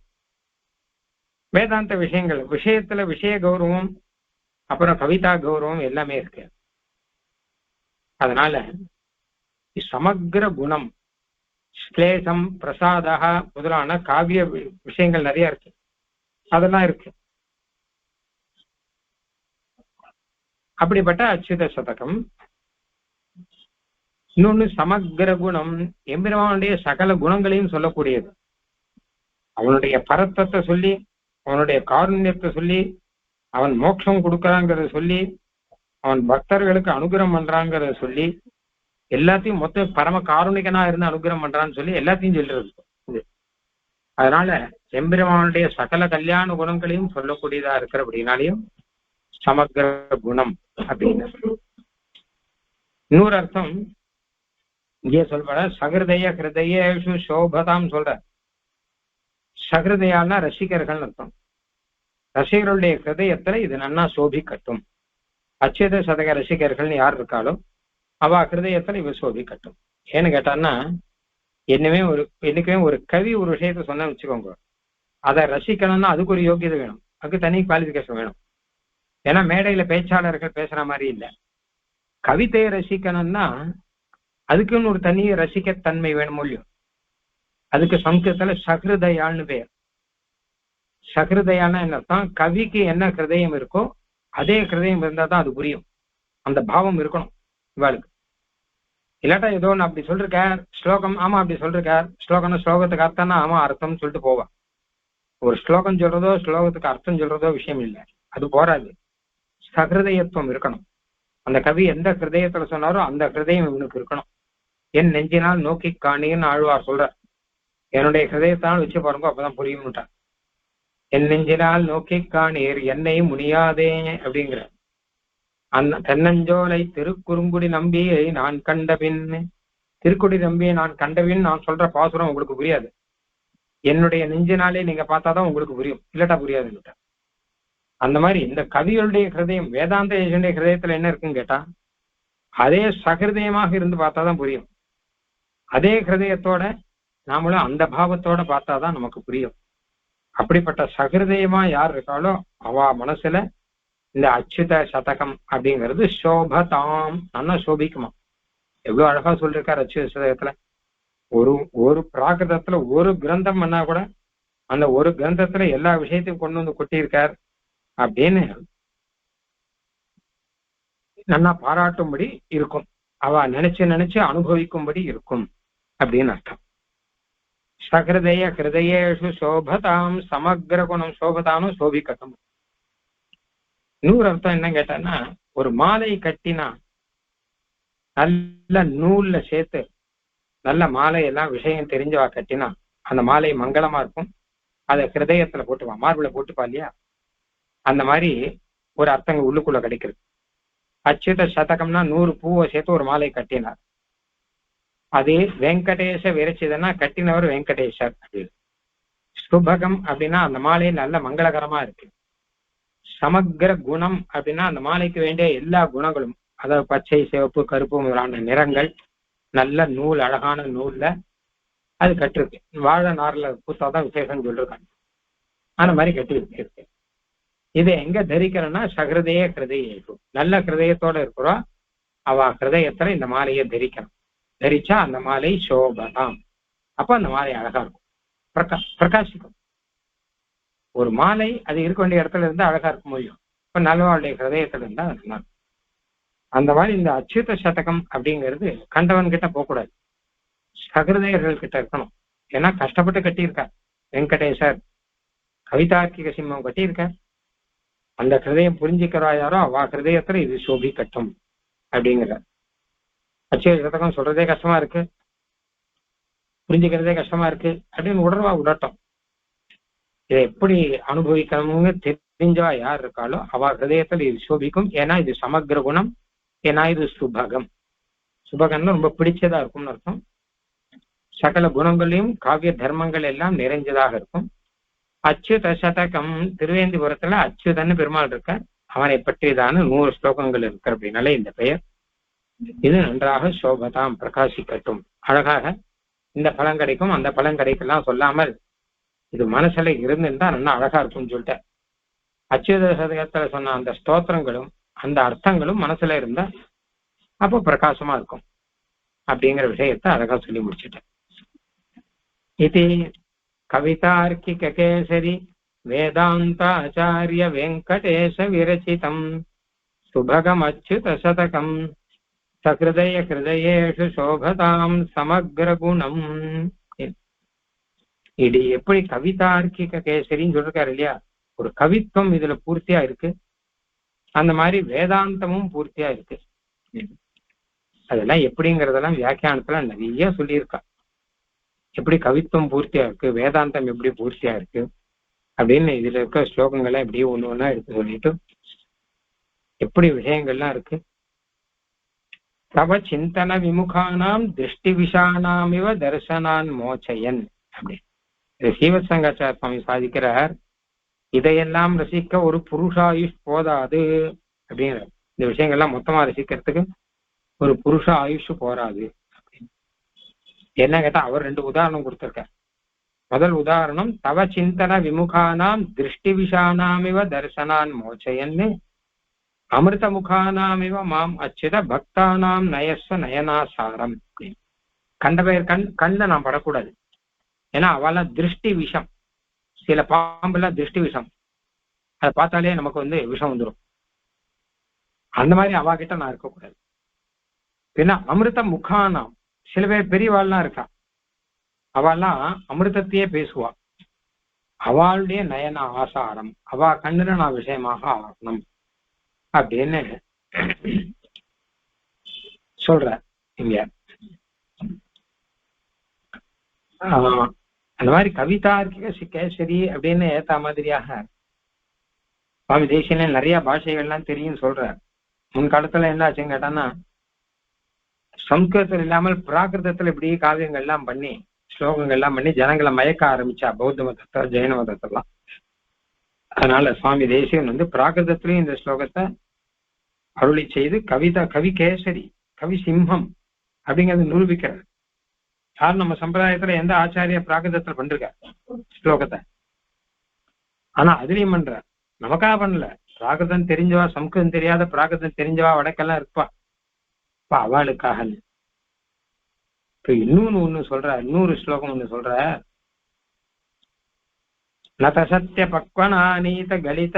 வேதாந்த விஷயங்கள் விஷயத்துல விஷய கௌரவம் அப்புறம் கவிதா கௌரவம் எல்லாமே இருக்கு. அதனால சமக்ர குணம் ஸ்லேஷம் பிரசாதா முதலான காவிய விஷயங்கள் நிறைய இருக்கு, அதெல்லாம் இருக்கு. அப்படிப்பட்ட அச்சுத சதகம். இன்னொன்னு சமக்ர குணம், எம்பெருமானுடைய சகல குணங்களையும் சொல்லக்கூடியது. அவனுடைய பரத்தத்தை சொல்லி, அவனுடைய காருண்யத்தை சொல்லி, அவன் மோட்சம் கொடுக்கறாங்கிறத சொல்லி, அவன் பக்தர்களுக்கு அனுகிரகம் பண்றாங்கிறத சொல்லி, எல்லாத்தையும் மொத்த பரம காருணிகனா இருந்து அனுகிரகம் பண்றான்னு சொல்லி எல்லாத்தையும் சொல்றது. அதனால எம்பெருமானுடைய சகல கல்யாண குணங்களையும் சொல்லக்கூடியதா இருக்கிற அப்படின்னாலையும் சமக்ர குணம் அப்படின்னு. இன்னொரு அர்த்தம் இங்கே சொல்ற சகிருதய ஹிருதயேஷு சோபதாம் சொல்ற. சகிருதயான்னா ரசிகர்கள் அர்த்தம். ரசிகர்களுடைய ஹிருதயத்துல இது நன்னா சோபிக்கட்டும். அச்சுத சதக ரசிகர்கள்னு யார் இருக்காளோ அவ ஹிருதயத்துல இவ சோபிக்கட்டும். ஏன்னு கேட்டான்னா என்னைக்குமே ஒரு கவி ஒரு விஷயத்த சொன்னா வச்சுக்கோங்க, அதை ரசிக்கணும்னா அதுக்கு ஒரு யோகியதை வேணும், அதுக்கு தனி குவாலிபிகேஷன் வேணும். ஏன்னா மேடையில பேச்சாளர்கள் பேசுற மாதிரி இல்லை. கவிதையை ரசிக்கணும்னா அதுக்குன்னு ஒரு தனி ரசிக்கத்தன்மை வேணும் இல்லையோ. அதுக்கு சம்ஸ்கிருதத்துல சஹிருதயான்னு பேர். சஹிருதயான்னா என்ன, கவிக்கு என்ன ஹிருதயம் இருக்கோ அதே ஹிருதயம் இருந்தா தான் அது புரியும், அந்த பாவம் இருக்கணும் இவாளுக்கு. இல்லாட்டா ஏதோ ஒன்று அப்படி சொல்லிருக்கார் ஸ்லோகம், ஆமா அப்படி சொல்லிருக்கார் ஸ்லோகம்னா ஸ்லோகத்துக்கு அர்த்தம்னா ஆமா அர்த்தம்னு சொல்லிட்டு போவா. ஒரு ஸ்லோகம் சொல்றதோ ஸ்லோகத்துக்கு அர்த்தம் சொல்றதோ விஷயம் இல்லை, அது போராது. சஹிருதயத்துவம் இருக்கணும். அந்த கவி எந்த ஹிருதயத்துல சொன்னாரோ அந்த ஹிருதயம் இவனுக்கு இருக்கணும். என் நெஞ்சினால் நோக்கி காணின்னு ஆழ்வார் சொல்ற. என்னுடைய ஹிருதயத்தால் வச்சு பாருங்க அப்பதான் புரியும்ட்டார். என் நெஞ்சினால் நோக்கி காணீர் என்னை முனியாதே அப்படிங்கிற. அந்த தென்னஞ்சோலை திருக்குறுங்குடி நம்பியை நான் கண்டபின், திருக்குடி நம்பியை நான் கண்டபின் நான் சொல்ற பாசுரம் உங்களுக்கு புரியாது. என்னுடைய நெஞ்சினாலே நீங்க பார்த்தாதான் உங்களுக்கு புரியும், இல்லட்டா புரியாது. அந்த மாதிரி இந்த கவிகளுடைய ஹிருதயம், வேதாந்த ஏஜனுடைய ஹிருதயத்துல என்ன இருக்குன்னு கேட்டா, அதே சகிருதயமாக இருந்து பார்த்தாதான் புரியும். அதே ஹிருதயத்தோட நாமளும் அந்த பாவத்தோட பார்த்தாதான் நமக்கு புரியும். அப்படிப்பட்ட சகிருதயமா யார் இருக்காளோ அவ மனசுல இந்த அச்சுத சதகம் அப்படிங்கிறது சோபதாம், நல்லா சோபிக்குமா. எவ்வளவு அழகா சொல்லிருக்காரு அச்சுத சதகத்துல. ஒரு பிராகிருதத்துல ஒரு கிரந்தம் பண்ணா கூட அந்த ஒரு கிரந்தத்துல எல்லா விஷயத்தையும் கொண்டு வந்து கொட்டியிருக்கார் அப்படின்னு நல்லா பாராட்டும்படி இருக்கும். அவ நினைச்சு அனுபவிக்கும்படி இருக்கும் அப்படின்னு அர்த்தம். சகிருதய ஹிருதயேஷு சோபதாம் சமக்ர குணம், சோபதானும் சோபிக்கட்டும். இன்னொரு அர்த்தம் என்ன கேட்டான்னா, ஒரு மாலை கட்டினா நல்ல நூல்ல சேர்த்து நல்ல மாலையெல்லாம் விஷயம் தெரிஞ்சவா கட்டினா அந்த மாலை மங்களமா இருக்கும். அதை ஹிருதயத்துல போட்டுவா, மார்பிள போட்டுப்பா இல்லையா, அந்த மாதிரி ஒரு அர்த்தங்க உள்ளுக்குள்ள கிடைக்கிறது. அச்சுத சதகம்னா 100 பூவை சேர்த்து ஒரு மாலை கட்டினார். அது வெங்கடேச விரச்சிதன்னா கட்டினவர் வெங்கடேசர் அப்படின்னு. சுபகம் அப்படின்னா அந்த மாலை நல்ல மங்களகரமா இருக்கு. சமக்ர குணம் அப்படின்னா அந்த மாலைக்கு வேண்டிய எல்லா குணங்களும், அதாவது பச்சை, சிவப்பு, கருப்பு முதலான நிறங்கள், நல்ல நூல், அழகான நூல்ல அது கட்டிருக்கு. வாழை நார்ல பூத்தாதான் விசேஷம் சொல்லிருக்காங்க. அந்த மாதிரி கட்டி இருக்கு. இதை எங்க தரிக்கிறோம்னா சகிருதய ஹிருதயம், நல்ல ஹிருதயத்தோட இருக்கிறோம் அவ ஹிருதயத்துல இந்த மாலையை தரிக்கணும். தரிச்சா அந்த மாலை சோபதாம், அப்ப அந்த மாலை அழகா இருக்கும், பிரகாசிக்கும். ஒரு மாலை அது இருக்க வேண்டிய இடத்துல இருந்து அழகா இருக்க முடியும். இப்ப நல்லவாளுடைய ஹிருதயத்துல இருந்தா நல்லா. அந்த மாதிரி இந்த அச்சுத சதகம் அப்படிங்கிறது கண்டவன் கிட்ட போகக்கூடாது, சகிருதயர்கள் கிட்ட இருக்கணும். ஏன்னா கஷ்டப்பட்டு கட்டியிருக்கார் வெங்கடேசர், கவிதார்க்கிக சிம்மம் கட்டியிருக்கார். அந்த ஹிருதயம் புரிஞ்சுக்கிறா யாரோ அவ ஹிருதயத்துல இது சோபி கட்டும் அப்படிங்கிற. அச்சுத சதகம் சொல்றதே கஷ்டமா இருக்கு, புரிஞ்சுக்கிறதே கஷ்டமா இருக்கு அப்படின்னு உடனே விடட்டும். இதை எப்படி அனுபவிக்கணும்னு தெரிஞ்சவா யார் இருக்காளோ அவ ஹிருதயத்துல இது சோபிக்கும். ஏன்னா இது சமக்ர குணம், ஏன்னா இது சுபகம். சுபகம்னு ரொம்ப பிடிச்சதா இருக்கும்னு அர்த்தம். சகல குணங்களையும் காவிய தர்மங்கள் எல்லாம் நிறைஞ்சதாக இருக்கும். அச்சுத சதகம், திருவேந்திபுரத்துல அச்சுதன்னு பெருமாள் இருக்க, அவனை பற்றியதான 100 ஸ்லோகங்கள் இருக்கு. அப்படின்னாலே இந்த பெயர் இது நன்றாக சோபதாம், பிரகாசிக்கட்டும், அழகாக இந்த பலன் கிடைக்கும் அந்த பலன் கிடைக்கலாம் சொல்லாமல் இது மனசுல இருந்துட்டா நல்லா அழகா இருக்கும்னு சொல்லிட்டேன். அச்சுத சதகத்துல சொன்ன அந்த ஸ்தோத்திரங்களும் அந்த அர்த்தங்களும் மனசுல இருந்தா அப்போ பிரகாசமா இருக்கும் அப்படிங்கிற விஷயத்த அழகா சொல்லி முடிச்சுட்டேன். இது கவிதார்க்கிக கேசரி வேதாந்தாச்சாரிய வெங்கடேச விரச்சிதம் சுபகம் அச்சுத சதகம் சகிருதய ஹிருதயேஷு சோபதாம் சமக்ர குணம். இது எப்படி கவிதார்க்கிக கேசரின்னு சொல்லிருக்காரு இல்லையா, ஒரு கவித்துவம் இதுல பூர்த்தியா இருக்கு. அந்த மாதிரி வேதாந்தமும் பூர்த்தியா இருக்கு. அதெல்லாம் எப்படிங்கிறதெல்லாம் வியாக்கியானத்துல நிறைய சொல்லியிருக்கா. எப்படி கவித்துவம் பூர்த்தியா இருக்கு, வேதாந்தம் எப்படி பூர்த்தியா இருக்கு அப்படின்னு இதுல இருக்க ஸ்லோகங்கள்லாம் எப்படியே ஒண்ணு ஒண்ணா எடுத்து சொல்லிட்டு எப்படி விஷயங்கள்லாம் இருக்கு. தவ சிந்தன விமுகானாம் திருஷ்டி விஷானாமிவ தர்சனான் மோச்சயன் அப்படின்னு சீவசங்காச்சார சுவாமி சாதிக்கிறார். இதையெல்லாம் ரசிக்க ஒரு புருஷாயுஷ் போதாது அப்படிங்கிற. இந்த விஷயங்கள்லாம் மொத்தமா ரசிக்கிறதுக்கு ஒரு புருஷ ஆயுஷ் போராது. என்ன கேட்டா அவர் 2 உதாரணம் கொடுத்திருக்கார். முதல் உதாரணம் தவ சிந்தன விமுகானாம் திருஷ்டி விஷானாமிவ தர்சனான் மோச்சயன்னு, அமிர்த முகானாமிவ மாம் அச்சுத பக்தானாம் நயஸ்வ நயனாசாரம். கண்ட பெயர் கண்ணில் நாம் படக்கூடாது. ஏன்னா அவெல்லாம் திருஷ்டி விஷம், சில பாம்பெல்லாம் திருஷ்டி விஷம், அதை பார்த்தாலே நமக்கு விஷம் வந்துடும். அந்த மாதிரி அவாகிட்ட நான் இருக்கக்கூடாது. ஏன்னா அமிர்த முகானாம், சில பேர் பெரியவாள்லாம் இருக்கா, அவெல்லாம் அமிர்தத்தையே பேசுவா. அவளுடைய நயன ஆசாரம், அவ கண்ணுல நான் விஷயமாக ஆகணும் அப்படின்னு சொல்ற. இங்க அந்த மாதிரி கவிதார்க்கிக கேசரி அப்படின்னு ஏத்த மாதிரியாக சுவாமி தேசியனே நிறைய பாஷைகள்லாம் தெரியும் சொல்றார். முன்காலத்துல என்ன ஆச்சுன்னு கேட்டான்னா, சம்ஸ்கிருதத்தில் இல்லாமல் பிராகிருதத்துல இப்படி காவியங்கள் எல்லாம் பண்ணி ஸ்லோகங்கள் எல்லாம் பண்ணி ஜனங்களை மயக்க ஆரம்பிச்சா பௌத்த மதத்தை ஜெயின மதத்தெல்லாம். அதனால சுவாமி தேசிகன் பிராகிருதத்திலையும் இந்த ஸ்லோகத்தை அருளி செய்து கவி கேசரி, கவி சிம்மம் அப்படிங்கிறது நிரூபிக்கிறார். யார் நம்ம சம்பிரதாயத்துல எந்த ஆச்சாரிய பிராகிருதத்துல பண்றார் ஸ்லோகத்தை, ஆனா அதுலயும் பண்ற நமக்கா பண்ணல. பிராகிருதம் தெரிஞ்சவா, சம்ஸ்கிருதம் தெரியாத பிராகிருதம் தெரிஞ்சவா வடக்கெல்லாம் இருப்பா. இப்ப அவளுக்காக இப்ப இன்னொன்னு சொல்ற, இன்னொரு ஸ்லோகம் ஒண்ணு சொல்ற, நத சத்திய பக்வனானீத கலித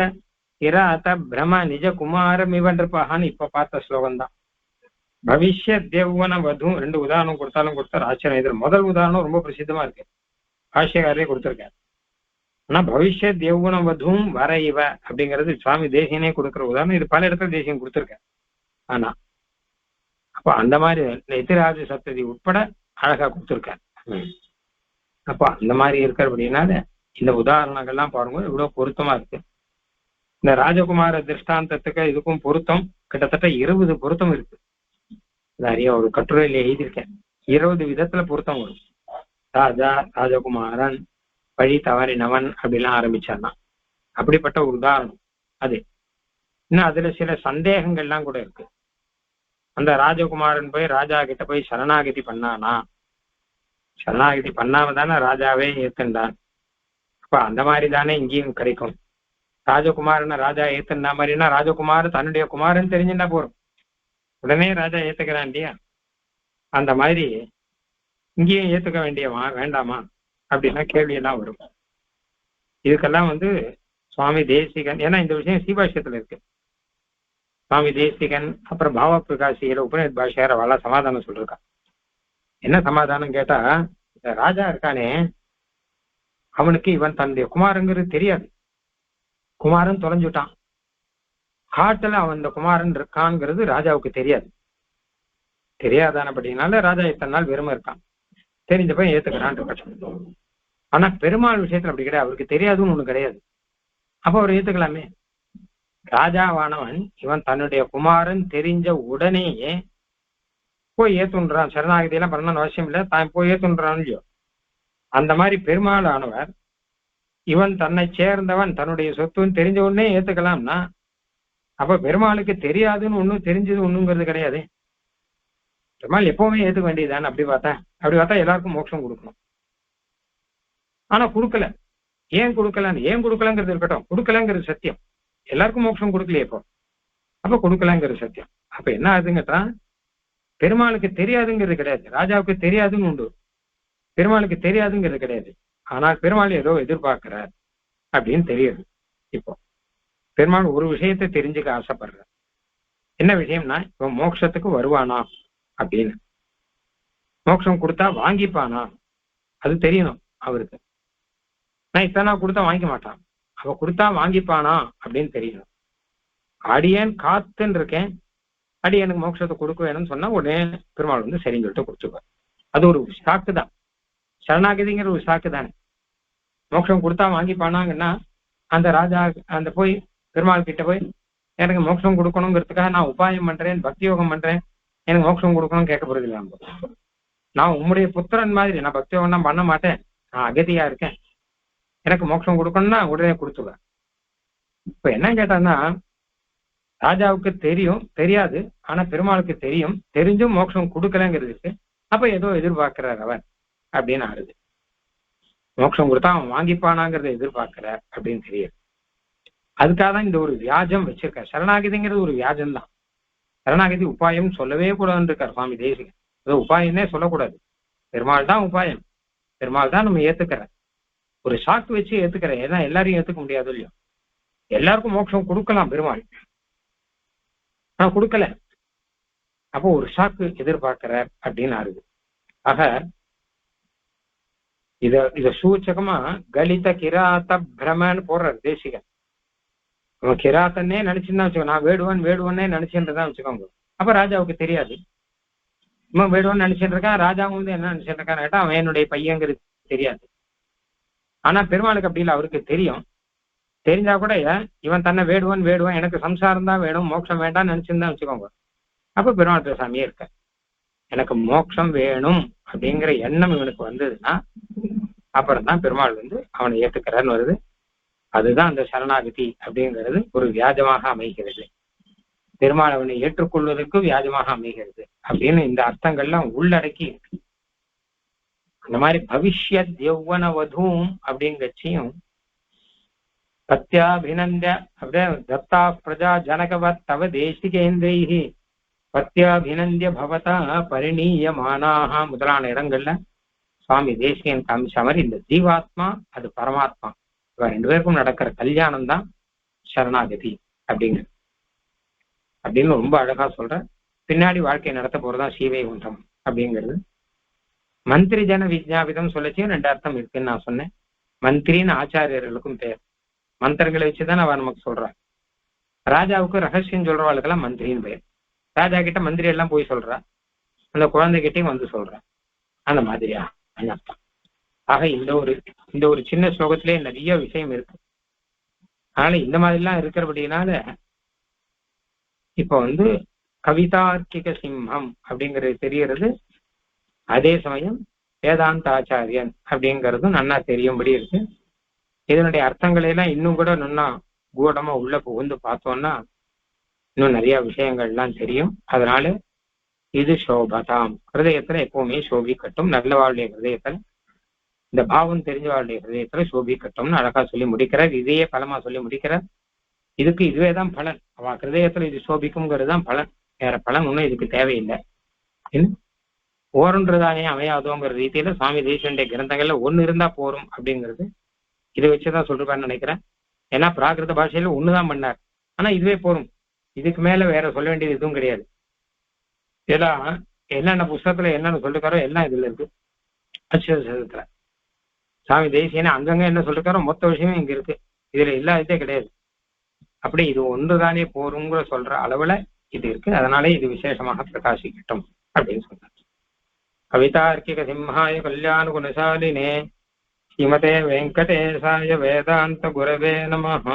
கிராத பிரம நிஜ குமாரம் இவன்றிருப்பான்னு இப்ப பார்த்த ஸ்லோகம் தான். பவிஷ்ய தேவன வதும் ரெண்டு உதாரணம் கொடுத்தாரு ஆச்சரியம். இதுல முதல் உதாரணம் ரொம்ப பிரசித்தமா இருக்கு, பாஷ்யக்காரரே கொடுத்திருக்காரு. ஆனா பவிஷ்ய தேவன வதும் வர இவ அப்படிங்கிறது சுவாமி தேசியனே கொடுக்குற உதாரணம். இது பல இடத்துல தேசியம் கொடுத்திருக்காரு. ஆனா அப்ப அந்த மாதிரி எதிராஜ சப்ததி உட்பட அழகா கொடுத்திருக்காரு. அப்ப அந்த மாதிரி இருக்கிற அப்படின்னால இந்த உதாரணங்கள்லாம் பாருங்க இவ்வளவு பொருத்தமா இருக்கு. இந்த ராஜகுமார திருஷ்டாந்தத்துக்கு இதுக்கும் பொருத்தம் கிட்டத்தட்ட 20 பொருத்தம் இருக்கு. நிறைய ஒரு கட்டுரையில எழுதியிருக்கேன். 20 விதத்துல பொருத்தம் வரும். ராஜா, ராஜகுமாரன், பழி தவறினவன் அப்படிலாம் ஆரம்பிச்சான்னா அப்படிப்பட்ட ஒரு உதாரணம் அது. இன்னும் அதுல சில சந்தேகங்கள்லாம் கூட இருக்கு. அந்த ராஜகுமாரன் போய் ராஜா கிட்ட போய் சரணாகதி பண்ணானா, சரணாகதி பண்ணாம தானே ராஜாவே ஏத்துண்டான். அப்ப அந்த மாதிரி தானே இங்கேயும் கிடைக்கும். ராஜகுமாரனை ராஜா ஏத்துனா மாதிரினா ராஜகுமார் தன்னுடைய குமாரன் தெரிஞ்சுன்னா போறோம், உடனே ராஜா ஏத்துக்கிறான் இல்லையா? அந்த மாதிரி இங்கேயும் ஏத்துக்க வேண்டாமா அப்படின்னா கேள்வி எல்லாம் வரும். இதுக்கெல்லாம் சுவாமி தேசிகன், ஏன்னா இந்த விஷயம் சீபாஷ்யத்துல இருக்கு. சுவாமி தேசிகன் அப்புறம் பாவ பிரகாசியர் உபநிஷத் பாஷையார் அவளா சமாதானம் சொல்லிருக்கா. என்ன சமாதானம் கேட்டா, இந்த ராஜா இருக்கானே அவனுக்கு இவன் தன்னுடைய குமாரங்கிறது தெரியாது. குமாரன் தொலைஞ்சுட்டான், காட்டுல அவன் இந்த குமாரன் இருக்கான்ங்கிறது ராஜாவுக்கு தெரியாது. தெரியாதானபடினால ராஜா இத்தனை நாள் வெறுமை இருக்கான், தெரிஞ்ச போய் ஏத்துக்கிறான் கஷ்டம். ஆனா பெருமாள் விஷயத்துல அப்படி கிடையாது, அவருக்கு தெரியாதுன்னு ஒண்ணு கிடையாது. அப்ப அவர் ஏத்துக்கலாமே. ராஜாவானவன் இவன் தன்னுடைய குமாரன் தெரிஞ்ச உடனேயே போய் ஏத்துன்றான். சரணாகதி எல்லாம் பண்ணணும்னு அவசியம் இல்லை, தான் போய் ஏத்துன்றான் இல்லையோ. அந்த மாதிரி பெருமாள் ஆனவர் இவன் தன்னை சேர்ந்தவன் தன்னுடைய சொத்துன்னு தெரிஞ்ச உடனே ஏத்துக்கலாம்னா அப்ப பெருமாளுக்கு தெரியாதுன்னு ஒண்ணும் தெரிஞ்சது ஒண்ணுங்கிறது கிடையாது. பெருமாள் எப்பவுமே ஏத்துக்க வேண்டியதுதானே. அப்படி பார்த்தா எல்லாருக்கும் மோட்சம் கொடுக்கணும். ஆனா கொடுக்கல. ஏன் கொடுக்கலங்கிறது இருக்கட்டும், கொடுக்கலங்கிறது சத்தியம். எல்லாருக்கும் மோட்சம் கொடுக்கலையே இப்போ. அப்ப கொடுக்கலங்கிறது சத்தியம். அப்ப என்ன ஆகுதுங்கட்டா, பெருமாளுக்கு தெரியாதுங்கிறது கிடையாது, ராஜாவுக்கு தெரியாதுன்னு உண்டு. பெருமாளுக்கு தெரியாதுங்கிறது கிடையாது. ஆனால் பெருமாள் ஏதோ எதிர்பார்க்கிறார் அப்படின்னு தெரியுது. இப்போ பெருமாள் ஒரு விஷயத்தை தெரிஞ்சுக்க ஆசைப்படுற. என்ன விஷயம்னா, இவன் மோட்சத்துக்கு வருவானா அப்படின்னு. மோட்சம் கொடுத்தா வாங்கிப்பானா அது தெரியணும் அவருக்கு. நான் இத்தனை கொடுத்தா வாங்கிக்க மாட்டான், அவ கொடுத்தா வாங்கிப்பானா அப்படின்னு தெரியணும். அடியேன் காத்துன்னு இருக்கேன், அடியனுக்கு மோட்சத்தை கொடுக்க வேணும்னு சொன்னா உடனே பெருமாள் சரின்னு சொல்லிட்டு கொடுத்துருவார். அது ஒரு சாக்கு தான். சரணாகதிங்கிற ஒரு சாக்கு தானே. மோட்சம் கொடுத்தா வாங்கிப்பானாங்கன்னா அந்த ராஜா அந்த போய் பெருமாள் கிட்ட போய் எனக்கு மோட்சம் கொடுக்கணுங்கிறதுக்காக நான் உபாயம் பண்றேன், பக்தி யோகம் பண்றேன், எனக்கு மோட்சம் கொடுக்கணும்னு கேட்க போறது இல்லை. நான் உம்முடைய புத்திரன் மாதிரி, நான் பக்தி யோகம் பண்ண மாட்டேன், நான் அகதியா இருக்கேன், எனக்கு மோட்சம் கொடுக்கணும்னா உடனே கொடுத்துருவேன். இப்ப என்ன கேட்டான்னா, ராஜாவுக்கு தெரியும் தெரியாது, ஆனா பெருமாளுக்கு தெரியும், தெரிஞ்சும் மோட்சம் கொடுக்கலங்கிறதுக்கு அப்ப ஏதோ எதிர்பார்க்கிறார் அவர் அப்படின்னு ஆறுது. மோட்சம் கொடுத்தா அவன் வாங்கிப்பானாங்கிறத எதிர்பார்க்கிறார் அப்படின்னு தெரியுது. அதுக்காக தான் இந்த ஒரு வியாஜம் வச்சிருக்கார். சரணாகதிங்கிறது ஒரு வியாஜம் தான். சரணாகதி உபாயம் சொல்லவே கூடாதுன்னு இருக்கார் சுவாமி தேசிகன். ஏதோ உபாயம்னே சொல்லக்கூடாது, பெருமாள் தான் உபாயம், பெருமாள் தான் நம்ம ஏத்துக்கிற. ஒரு சாக்கு வச்சு ஏத்துக்கிற, ஏன்னா எல்லாரையும் ஏத்துக்க முடியாது இல்லையோ. எல்லாருக்கும் மோட்சம் கொடுக்கலாம் பெருமாள், ஆனா கொடுக்கல. அப்போ ஒரு சாக்கு எதிர்பார்க்கிறார் அப்படின்னு ஆறுது. ஆக இத சூச்சகமா கலித கிராத்த பிரமன்னு போடுறார் தேசிகன். அவன் கிராத்தன்னே நினைச்சுன்னு வச்சுக்கோ, நான் வேடுவன்னே நினைச்சுன்றதான் வச்சுக்கோங்க. அப்ப ராஜாவுக்கு தெரியாது, இவன் வேடுவன் நினைச்சுட்டு இருக்கான், ராஜாவும் என்ன நினைச்சுட்டு இருக்கான்னு கேட்டா அவன் என்னுடைய பையங்கிறது தெரியாது. ஆனா பெருமாளுக்கு அப்படி இல்லை, அவருக்கு தெரியும். தெரிஞ்சா கூட இவன் தன்னை வேடுவன் வேடுவன் எனக்கு சம்சாரம் தான் வேணும் மோட்சம் வேண்டாம்னு நினைச்சிருந்தா வச்சுக்கோங்க, அப்ப பெருமாள் சாமியே இருக்க. எனக்கு மோட்சம் வேணும் அப்படிங்கிற எண்ணம் இவனுக்கு வந்ததுன்னா அப்புறம் தான் பெருமாள் அவனை ஏத்துக்கிறான்னு வருது. அதுதான் அந்த சரணாகதி அப்படிங்கிறது ஒரு வியாஜமாக அமைகிறது. பெருமாள் அவனை ஏற்றுக்கொள்வதற்கு வியாஜமாக அமைகிறது அப்படின்னு இந்த அர்த்தங்கள்லாம் உள்ளடக்கி இருக்கு. அந்த மாதிரி பவிஷ்யத் யௌவன வதூம் அப்படிங்கச்சியும் பத்யாபிநந்திய அப்படியே தத்தா பிரஜா ஜனகவத் தவ தேசிகேந்திரைஹி பத்யாபிநந்திய பவதா பரிணீயமானாக முதலான இடங்கள்ல சுவாமி தேசிகன் காமிச்ச மாதிரி இந்த ஜீவாத்மா அது பரமாத்மா இவ ரெண்டு பேருக்கும் நடக்கிற கல்யாணம் தான் சரணாகதி அப்படிங்கிறது அப்படின்னு ரொம்ப அழகா சொல்ற. பின்னாடி வாழ்க்கை நடத்த போறதுதான் ஸ்ரீவைகுண்டம் அப்படிங்கிறது. மந்திரி ஜன விஜாபிதம் சொல்லச்சியும் ரெண்டு அர்த்தம் இருக்குன்னு நான் சொன்னேன். மந்திரின்னு ஆச்சாரியர்களுக்கும் பேர், மந்திரங்களை வச்சுதான் அவன் நமக்கு சொல்றான். ராஜாவுக்கு ரகசியம் சொல்றவாளுக்கெல்லாம் மந்திரின்னு பேர். ராஜா கிட்ட மந்திரி எல்லாம் போய் சொல்றா, அந்த குழந்தைகிட்டையும் சொல்றா, அந்த மாதிரியா அர்த்தம். ஆக இந்த ஒரு சின்ன ஸ்லோகத்திலே நிறைய விஷயம் இருக்கு. அதனால இந்த மாதிரிலாம் இருக்கிறபடினால இப்ப கவிதார்க்கிக சிம்மம் அப்படிங்கிறது தெரியறது. அதே சமயம் வேதாந்த ஆச்சாரியன் அப்படிங்கிறதும் நன்னா தெரியும்படி இருக்கு. இதனுடைய அர்த்தங்களை எல்லாம் இன்னும் கூட நன்னா கூடமா உள்ள புகுந்து பார்த்தோம்னா இன்னும் நிறைய விஷயங்கள்லாம் தெரியும். அதனால இது சோபதாம், ஹிருதயத்துல எப்பவுமே சோபிக்கட்டும், நல்லவாளுடைய ஹிருதயத்துல இந்த பாவம் தெரிஞ்சவாளுடைய ஹிருதயத்துல சோபிக்கட்டும்னு அழகா சொல்லி முடிக்கிறார். இதையே பலமா சொல்லி முடிக்கிறார். இதுக்கு இதுவே தான் பலன். அவ ஹிருதயத்துல இது சோபிக்கும்ங்கிறது தான் பலன், வேற பலன் ஒன்றும் இதுக்கு தேவையில்லை. ஓரொன்றுதானே அமையாதோங்கிற ரீதியில சுவாமி தேசிகனுடைய கிரந்தங்கள்ல ஒண்ணு இருந்தா போரும் அப்படிங்கிறது இதை வச்சுதான் சொல்றான்னு நினைக்கிறேன். ஏன்னா பிராகிருத பாஷையில ஒண்ணுதான் பண்ணார், ஆனா இதுவே போரும், இதுக்கு மேல வேற சொல்ல வேண்டியது எதுவும் கிடையாது. இதெல்லாம் என்னென்ன புஸ்தகத்துல என்னென்ன சொல்லிருக்காரோ எல்லாம் இதுல இருக்கு. அச்சுதத்துல சுவாமி தேசிகனை அங்கங்க என்ன சொல்லிருக்காரோ மொத்த விஷயமும் இங்க இருக்கு, இதுல இல்லாததே கிடையாது. அப்படி இது ஒன்றுதானே போருங்கிற சொல்ற அளவுல இது இருக்கு. அதனாலே இது விசேஷமாக பிரகாசிக்கட்டும் அப்படின்னு சொல்றாரு. கவிதார்க்கிக சிம்ஹாய கல்யாண குணசாலினே ஸ்ரீமதே வெங்கடேசாய வேதாந்த குரவே நமஹ.